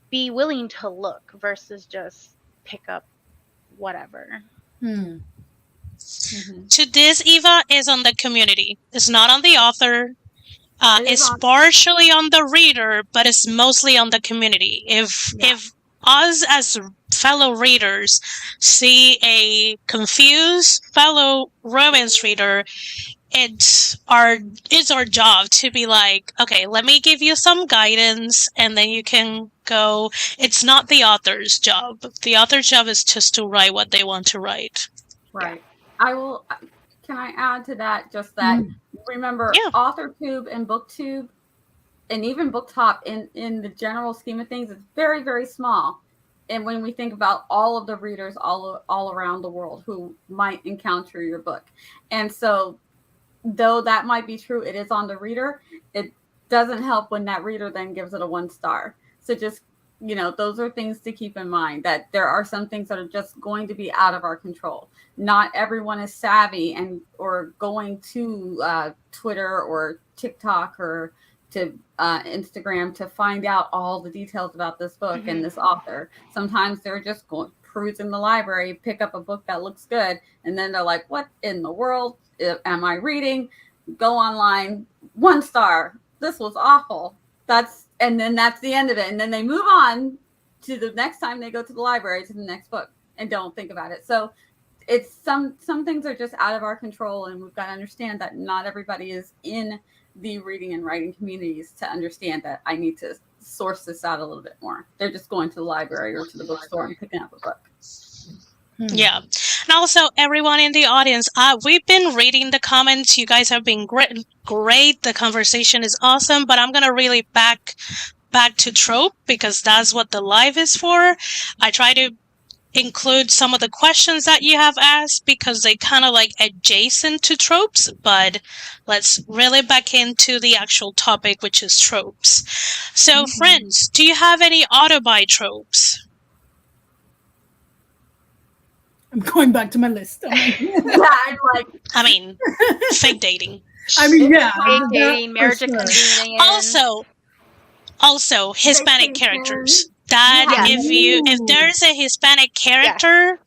be willing to look versus just pick up whatever. To this, Eva, is on the community. It's not on the author. It's partially on the reader, but it's mostly on the community. If us as fellow readers see a confused fellow romance reader, it's our job to be like, okay, let me give you some guidance, and then you can go. It's not the author's job. The author's job is just to write what they want to write. Right. Can I add to that just that, remember, Authortube and BookTube and even BookTop in the general scheme of things, it's very, very small. And when we think about all of the readers all around the world who might encounter your book. And so though that might be true, it is on the reader. It doesn't help when that reader then gives it a 1 star. So just, those are things to keep in mind, that there are some things that are just going to be out of our control. Not everyone is savvy or going to Twitter or TikTok or to Instagram to find out all the details about this book and this author. Sometimes they're just perusing the library, pick up a book that looks good, and then they're like, what in the world am I reading? Go online, 1 star. This was awful. And then that's the end of it. And then they move on to the next time they go to the library, to the next book, and don't think about it. So it's some things are just out of our control, and we've got to understand that not everybody is in the reading and writing communities to understand that I need to source this out a little bit more. They're just going to the library or to the bookstore and picking up a book. Yeah. And also, everyone in the audience, we've been reading the comments. You guys have been great. The conversation is awesome. But I'm gonna really back to trope because that's what the live is for. I try to include some of the questions that you have asked because they kind of like adjacent to tropes, but let's really back into the actual topic, which is tropes. So, friends, do you have any auto-buy tropes? I'm going back to my list. I'm like, I'm like, I mean, fake dating. I mean, yeah. Fake that dating, for marriage sure. convenience. Also, Hispanic Vacation. characters. That Yes. if there's a Hispanic character,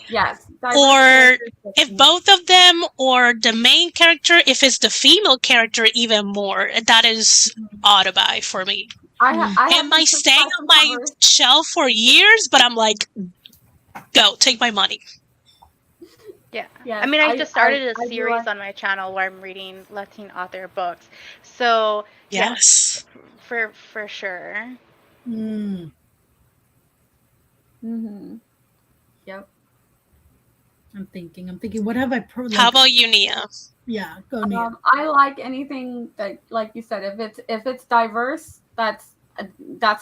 yes. diverse or characters that if can- both of them or the main character, if it's the female character, even more, that is auto-buy for me. I have It might some stay on my covers. shelf for years, but I'm like, go, take my money. Yeah. Yes, I mean, I just started I a do series like- on my channel where I'm reading Latin author books. So, Yes. for sure. Mm. Yep. I'm thinking. What have I? How about you, Nia? Yeah, go Nia. I like anything that, like you said, if it's diverse, that's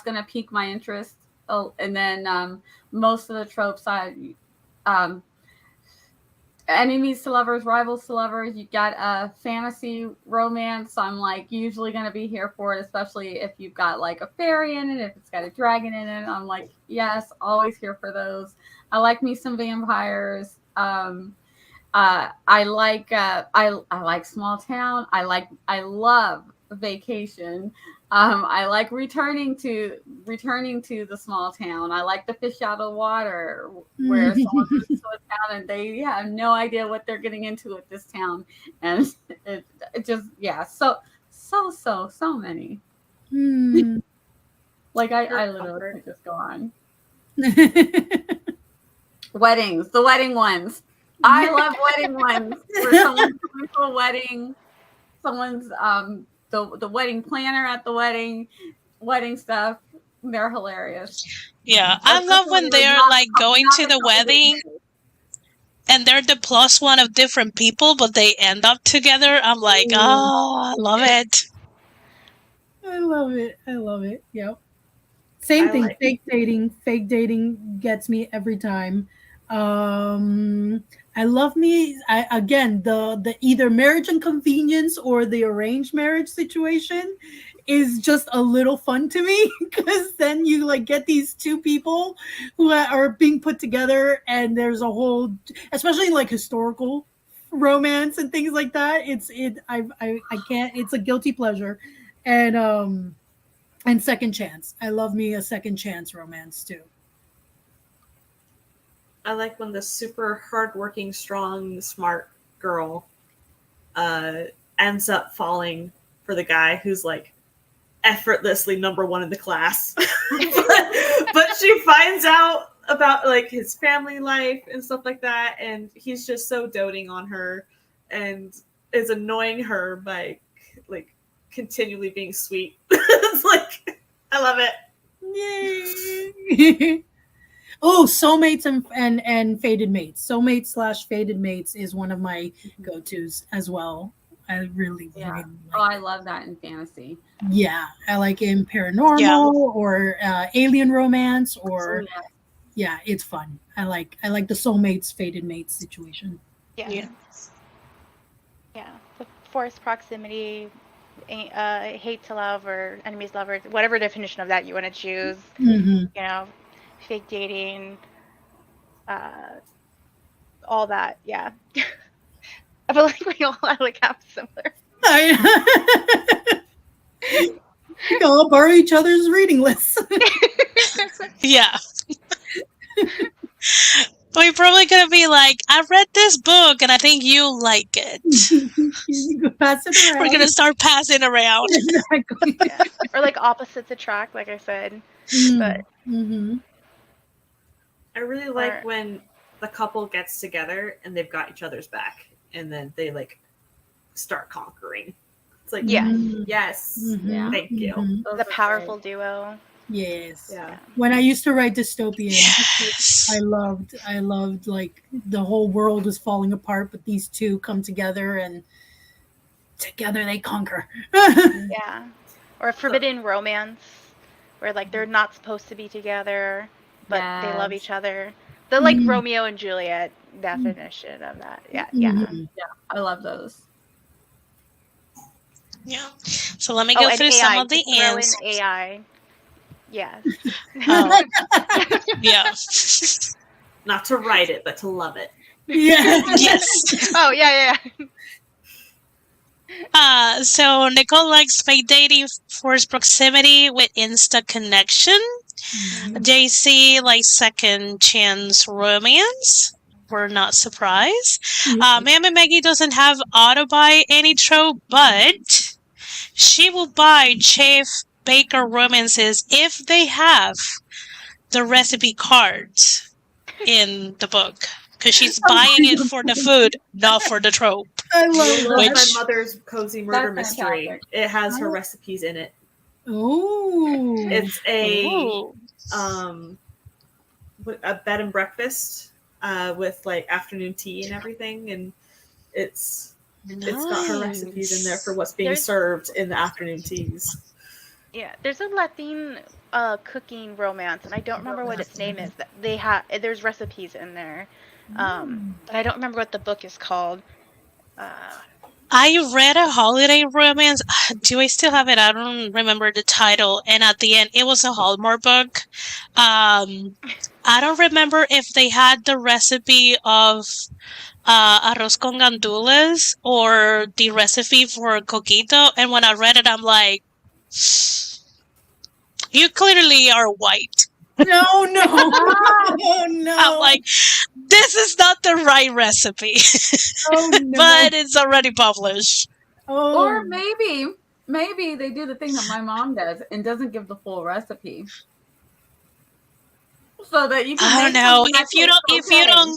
gonna pique my interest. Oh, and then most of the tropes enemies to lovers, rivals to lovers. You got a fantasy romance. I'm like usually gonna be here for it, especially if you've got like a fairy in it, if it's got a dragon in it. I'm like, yes, always here for those. I like me some vampires. I like small town. I love vacation. I like returning to the small town. I like the fish out of water where someone goes to a town and they have no idea what they're getting into at this town, and it just so many. Hmm. Like I You're literally could just go on. Mm. Weddings, the wedding ones. I love wedding ones. Where someone's going to a wedding, someone's the wedding planner at the wedding stuff. They're hilarious. Yeah, I love when they're like going to the wedding and they're the plus one of different people, but they end up together. I'm like, oh, I love it. I love it. Yep. Same I thing. like- Fake dating gets me every time. I love me. Again, the either marriage and convenience or the arranged marriage situation is just a little fun to me because then you like get these two people who are being put together, and there's a whole, especially like historical romance and things like that. I can't. It's a guilty pleasure, and second chance. I love me a second chance romance too. I like when the super hardworking, strong, smart girl ends up falling for the guy who's like effortlessly number one in the class. but she finds out about like his family life and stuff like that, and he's just so doting on her and is annoying her by like continually being sweet. It's like I love it. Yay! Oh, soulmates and fated mates. Soulmates / fated mates is one of my go-tos as well. I really Yeah. like. I love that in fantasy. Yeah, I like it in paranormal or alien romance or yeah, it's fun. I like the soulmates fated mates situation. Yeah. The forced proximity, hate to love or enemies to lovers, whatever definition of that you want to choose. Mm-hmm. You know, fake dating, all that. Yeah. I feel like we all like have similar. We can all borrow each other's reading lists. Yeah. We're probably gonna be like, I read this book and I think you like it. You can pass it around. We're gonna start passing around. Exactly. Yeah. Or like opposites attract, like I said. But Mm-hmm. I really like Or- when the couple gets together and they've got each other's back, and then they like start conquering. It's like Yeah. Mm-hmm. yes, Mhm. thank you. Mhm. Those the are powerful great. duo. Yes. Yeah. When I used to write dystopian, Yes. I loved like the whole world is falling apart, but these two come together and together they conquer. Yeah. Or a forbidden romance where like they're not supposed to be together, but they love Yes. each other. The like Romeo and Juliet definition of that. Yeah, yeah. Mhm. I love those. Yeah. So let me Oh, go and through some AI. of the To throw in answers. AI. Yes. Oh, yeah. Not to write it, but to love it. Yeah. Yes. Oh, yeah, yeah. So Nicole likes fake dating for its proximity with instant connection. JC likes second chance romance. We're not surprised. Ma'am and Maggie doesn't have auto buy any trope, but she will buy Chef Baker romances if they have the recipe cards in the book. Because she's buying it for the food, not for the trope. I You'll love love that. my Which- mother's cozy murder That's mystery. fantastic. It has her recipes in it. Oh. It's a Ooh. bed and breakfast with like afternoon tea and everything, and it's got her recipes in there for what's being There's- served in the afternoon teas. Yeah, there's a Latin cooking romance, and I don't remember what its name is. That they have there's recipes in there, but I don't remember what the book is called. I read a holiday romance. Do I still have it? I don't remember the title. And at the end, it was a Hallmark book. I don't remember if they had the recipe of arroz con gandules or the recipe for coquito. And when I read it, I'm like, you clearly are white. No. Oh no. I'm like, this is not the right recipe. Oh no. But it's already published. Oh. Or maybe they do the thing that my mom does and doesn't give the full recipe. So that you can I don't make know. something that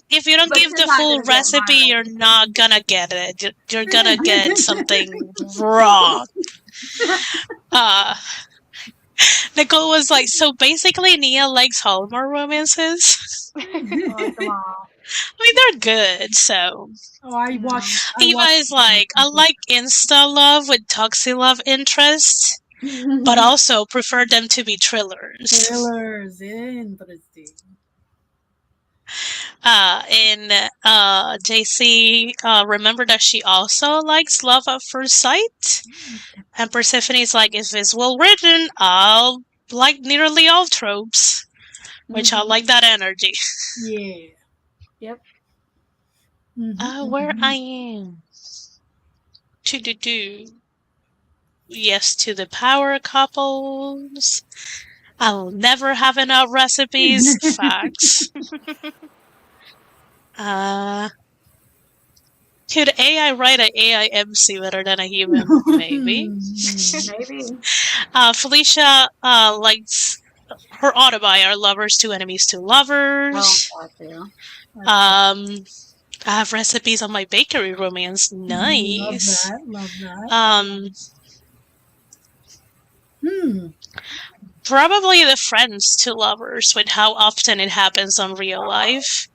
If you don't but give you're the not full gonna get my recipe, you're not gonna get it. You're gonna get something wrong. Nicole was like, so basically Nia likes Hallmark romances. Oh, come on. I mean, they're good, so. I watched. Eva is like, I like insta love with toxic love interest, but also prefer them to be thrillers. Thrillers. Interesting. And JC, remember that she also likes love at first sight. And Persephone's like, if it's well written, I'll like nearly all tropes, which I like that energy. Yeah. Yep. Where I am. Do. Yes to the power couples. I'll never have enough recipes. Facts. Could AI write an AI MC better than a human? Maybe. Maybe. Felicia likes her autobi are lovers to enemies to lovers. Oh, God, I have recipes on my bakery romance. Nice. Love that. Probably the friends to lovers with how often it happens on real life.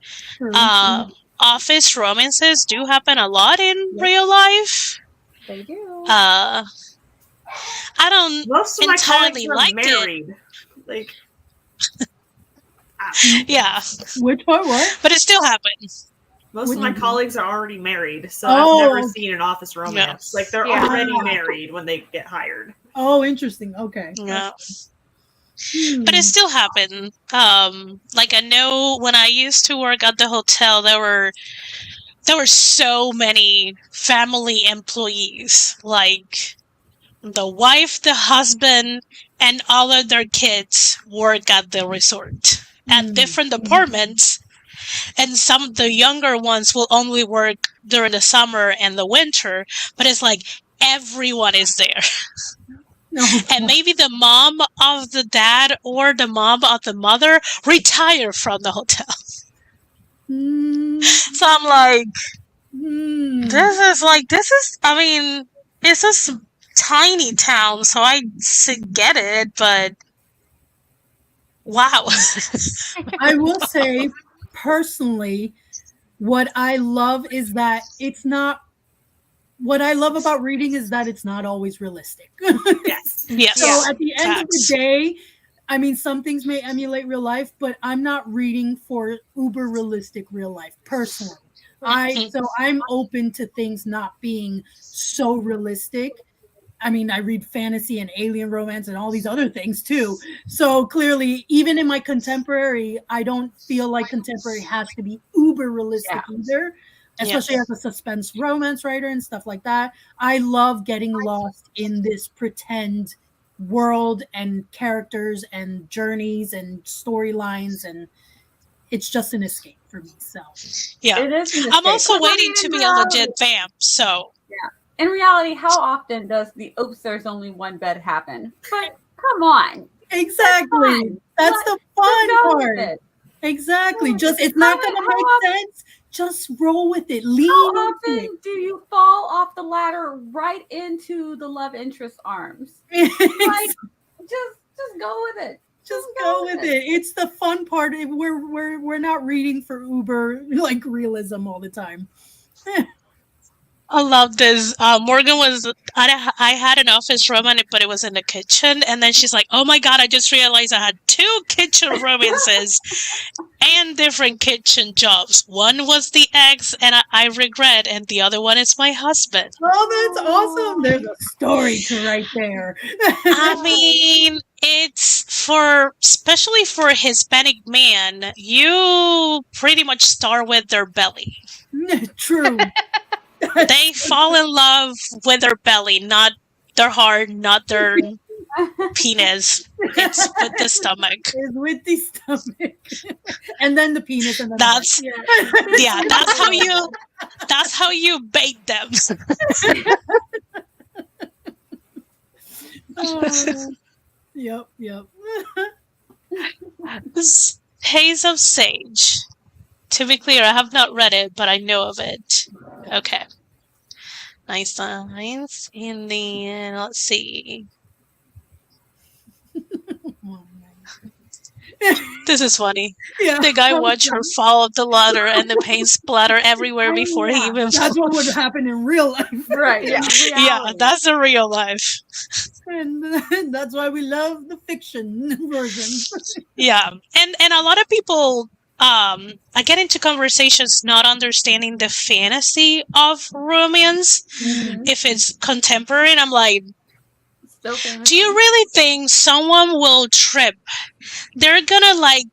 Office romances do happen a lot in real life. They do. I don't Most of my entirely colleagues are liked it. married. Like, Yeah, Which part? What? but it still happens. most of my colleagues are already married, so Oh, I've never okay. seen an office romance. Like, they're Yeah. already married when they get hired. Oh, interesting. Okay. Yeah. But it still happened. Like I know when I used to work at the hotel, there were so many family employees. Like the wife, the husband, and all of their kids work at the resort at different departments. And some of the younger ones will only work during the summer and the winter. But it's like everyone is there. And maybe the mom of the dad or the mom of the mother retire from the hotel. So I'm like, I mean, it's a tiny town, so I get it, but Wow. I will say, personally, what I love is that it's not. What I love about reading is that it's not always realistic. Yes. Yes. So at the end of the Facts. day, I mean, some things may emulate real life, but I'm not reading for uber realistic real life personally. So I'm open to things not being so realistic. I mean, I read fantasy and alien romance and all these other things too. So clearly, even in my contemporary, I don't feel like contemporary has to be uber realistic either, especially as a suspense romance writer and stuff like that. I love getting lost in this pretend world and characters and journeys and storylines, and it's just an escape for me. So Yeah. It is an I'm escape. also 'Cause, I waiting mean, to in be a reality- legit vamp, so In reality, how often does the oops, there's only one bed happen? But come on. exactly, that's the Just fun go with part. it. Exactly. Go Just with it. it's not How gonna often- make sense. Just roll with it. Lean How into often it. do you fall off the ladder right into the love interest arms? Like, just go with it. Just go with it. It's the fun part. We're not reading for uber like realism all the time. I love this. Morgan was, I had an office romance, but it was in the kitchen. And then she's like, oh my God, I just realized I had 2 kitchen romances and different kitchen jobs. One was the ex, and I regret, and the other one is my husband. Oh, that's awesome. There's a story to write there. I mean, it's especially for a Hispanic man, you pretty much start with their belly. True. They fall in love with their belly, not their heart, not their penis. It's with the stomach. It's with the stomach. And then the penis and then That's the heart. yeah, that's how you bait them. Yep. Haze of Sage. To be clear, I have not read it, but I know of it. Okay. Nice lines. And then, let's see. This is funny. Yeah. The guy watched her fall up the ladder and the paint splatter everywhere before he even That's what would happen in real life. Right. Yeah. Yeah, that's the real life. And that's why we love the fiction version. Yeah. And a lot of people I get into conversations not understanding the fantasy of romance. If it's contemporary, and I'm like, Still fantasy. do you really think someone will trip? They're gonna like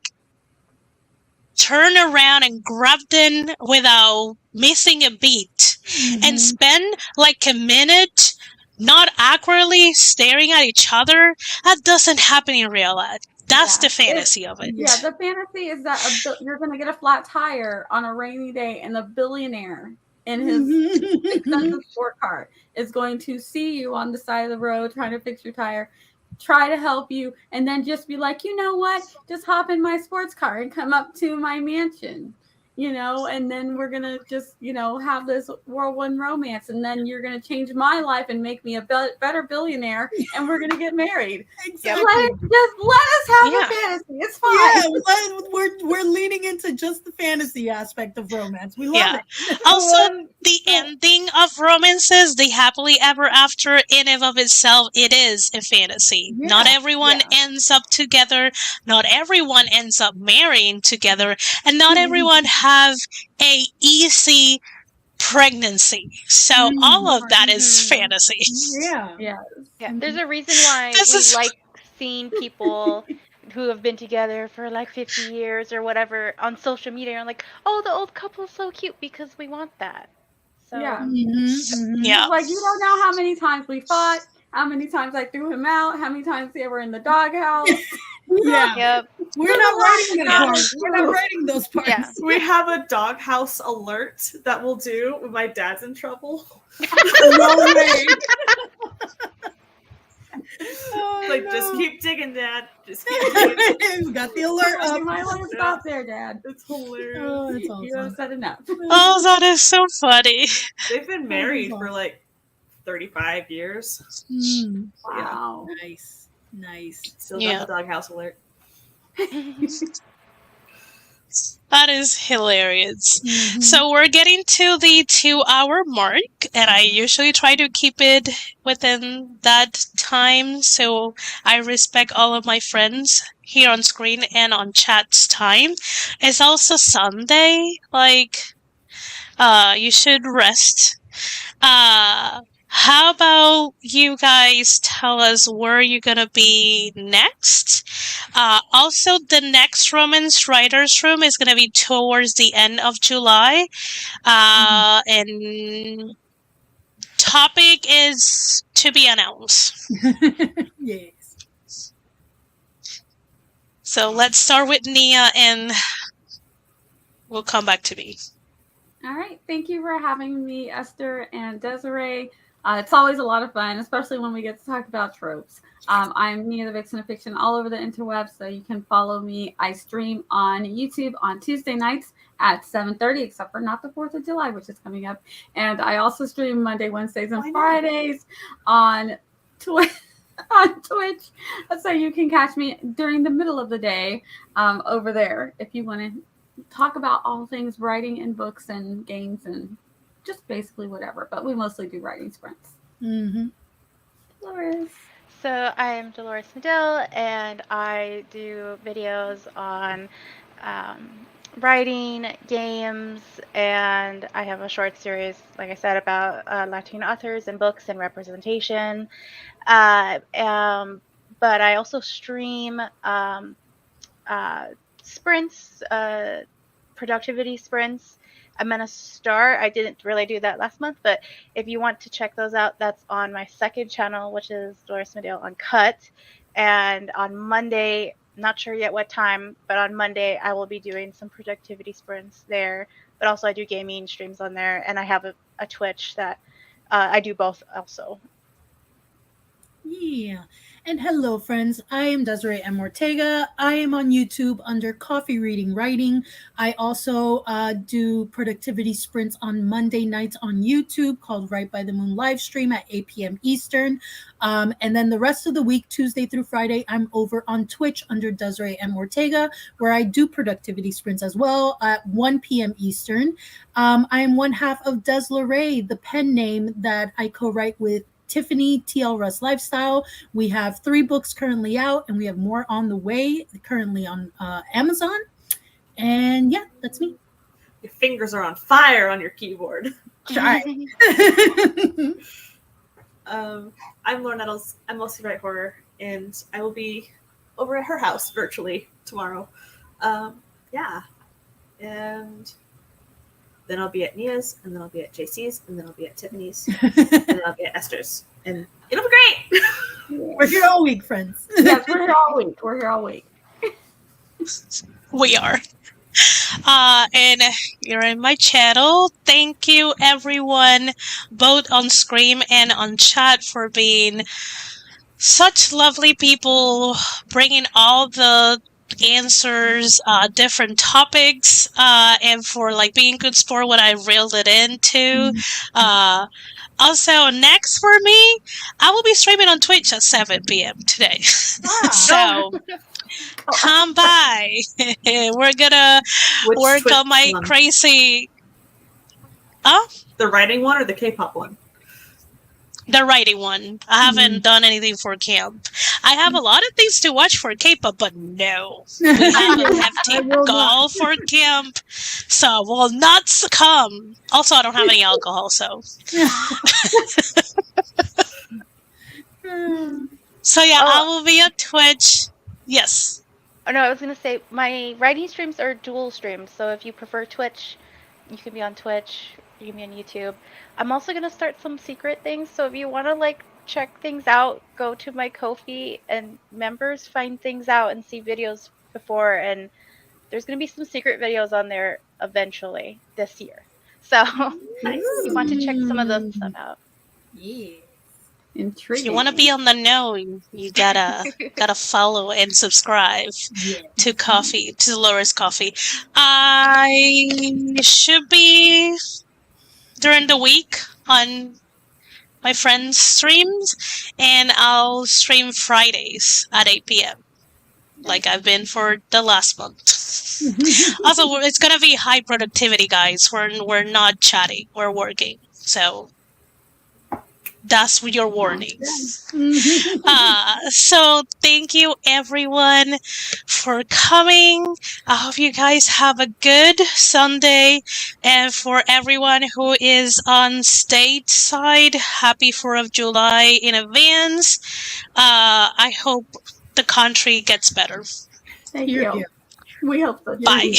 turn around and grab them without missing a beat and spend like a minute not awkwardly staring at each other? That doesn't happen in real life. That's the fantasy of it. Yeah, the fantasy is that you're going to get a flat tire on a rainy day, and the billionaire in his expensive sport car is going to see you on the side of the road trying to fix your tire, try to help you, and then just be like, you know what? Just hop in my sports car and come up to my mansion. And then we're going to just, have this whirlwind romance, and then you're going to change my life and make me a better billionaire, and we're going to get married. Exactly. Let us have a fantasy. It's fine. Yeah, we're leaning into just the fantasy aspect of romance. We love it. Also, the ending of romances, the happily ever after, in and of itself, it is a fantasy. Yeah. Not everyone ends up together. Not everyone ends up marrying together. And not everyone have a easy pregnancy. So all of that is fantasy. Yeah. Yeah, there's a reason why we like seeing people who have been together for like 50 years or whatever on social media and like, oh, the old couple is so cute because we want that. So Yeah. Yeah. Like, you don't know how many times we fought, how many times I threw him out, how many times they were in the doghouse. Yeah. Yep. We're not writing that part. We're not writing those parts. Yeah. We have a doghouse alert that we'll do when my dad's in trouble. No way. Just keep digging, Dad. Just keep digging. We got the alert up. You might want to stop there, Dad. It's hilarious. Oh, that's You have awesome. said enough. Oh, that is so funny. They've been married for like 35 years. Mm, Wow. nice. Still Yeah. got the doghouse alert. That is hilarious. Mhm. So we're getting to the 2-hour mark, and I usually try to keep it within that time. So I respect all of my friends here on screen and on chat's time. It's also Sunday. You should rest. How about you guys tell us where you're gonna be next? Also, the next Romance Writers Room is gonna be towards the end of July. And topic is to be announced. Yes. So let's start with Nia, and we'll come back to me. All right. Thank you for having me, Esther and Desiree. It's always a lot of fun, especially when we get to talk about tropes. I'm Nia the Vixen of Fiction all over the interwebs, so you can follow me. I stream on YouTube on Tuesday nights at 7:30, except for not the 4th of July, which is coming up. And I also stream Monday, Wednesdays, and Fridays on Twitch. On Twitch, so you can catch me during the middle of the day over there if you want to talk about all things writing and books and games and just basically whatever. But we mostly do writing sprints. Mm-hmm. Dolores. So I'm Dolores Nettles, and I do videos on writing, games, and I have a short series, like I said, about Latino authors and books and representation. But I also stream sprints, productivity sprints. I'm gonna start. I didn't really do that last month, but if you want to check those out, that's on my second channel, which is Dolores Medale Uncut. And on Monday, not sure yet what time, but on Monday I will be doing some productivity sprints there. But also I do gaming streams on there, and I have a Twitch that I do both also. Yeah. And hello, friends. I am Desiree M. Ortega. I am on YouTube under Coffee Reading Writing. I also do productivity sprints on Monday nights on YouTube called Right by the Moon live stream at 8 p.m. Eastern. And then the rest of the week, Tuesday through Friday, I'm over on Twitch under Desiree M. Ortega, where I do productivity sprints as well at 1 p.m. Eastern. I am one half of Des Lorraine, the pen name that I co-write with Tiffany TL Russ Lifestyle. We have 3 books currently out, and we have more on the way currently on Amazon. And yeah, that's me. Your fingers are on fire on your keyboard. Try. I'm Laura Nettles. I mostly write horror, and I will be over at her house virtually tomorrow. Yeah. And then I'll be at Nia's, and then I'll be at JC's, and then I'll be at Tiffany's, and then I'll be at Esther's. And it'll be great! We're here all week, friends. Yes, we're here all week. We're here all week. We are. And you're in my channel. Thank you, everyone, both on Scream and on chat, for being such lovely people, bringing all the answers, different topics, and for being good sport when I reeled it into. Also, next for me, I will be streaming on Twitch at 7 p.m. today. So come by. We're gonna work on my crazy. The writing one or the K-pop one? The writing one. I haven't done anything for camp. I have a lot of things to watch for K-pop, but no. We have a hefty goal for camp, so I will not succumb. Also, I don't have any alcohol, so. So yeah, I will be on Twitch. Yes. Oh no, I was gonna say my writing streams are dual streams, so if you prefer Twitch, you can be on Twitch, you can be on YouTube. I'm also gonna start some secret things, so if you wanna check things out, go to my Ko-fi, and members find things out and see videos before, and there's gonna be some secret videos on there eventually this year. So if you want to check some of those stuff out. Yeah. If Intriguing. you want to be on the know, you gotta follow and subscribe to Dolores Coffee. I should be during the week on my friends' streams, and I'll stream Fridays at 8 p.m. like I've been for the last month. Also, it's gonna be high productivity, guys. We're not chatting. We're working. So that's your warning. So thank you everyone for coming. I hope you guys have a good Sunday, and for everyone who is on stateside, happy 4th of July in advance. I hope the country gets better. Thank you. We hope so. Bye.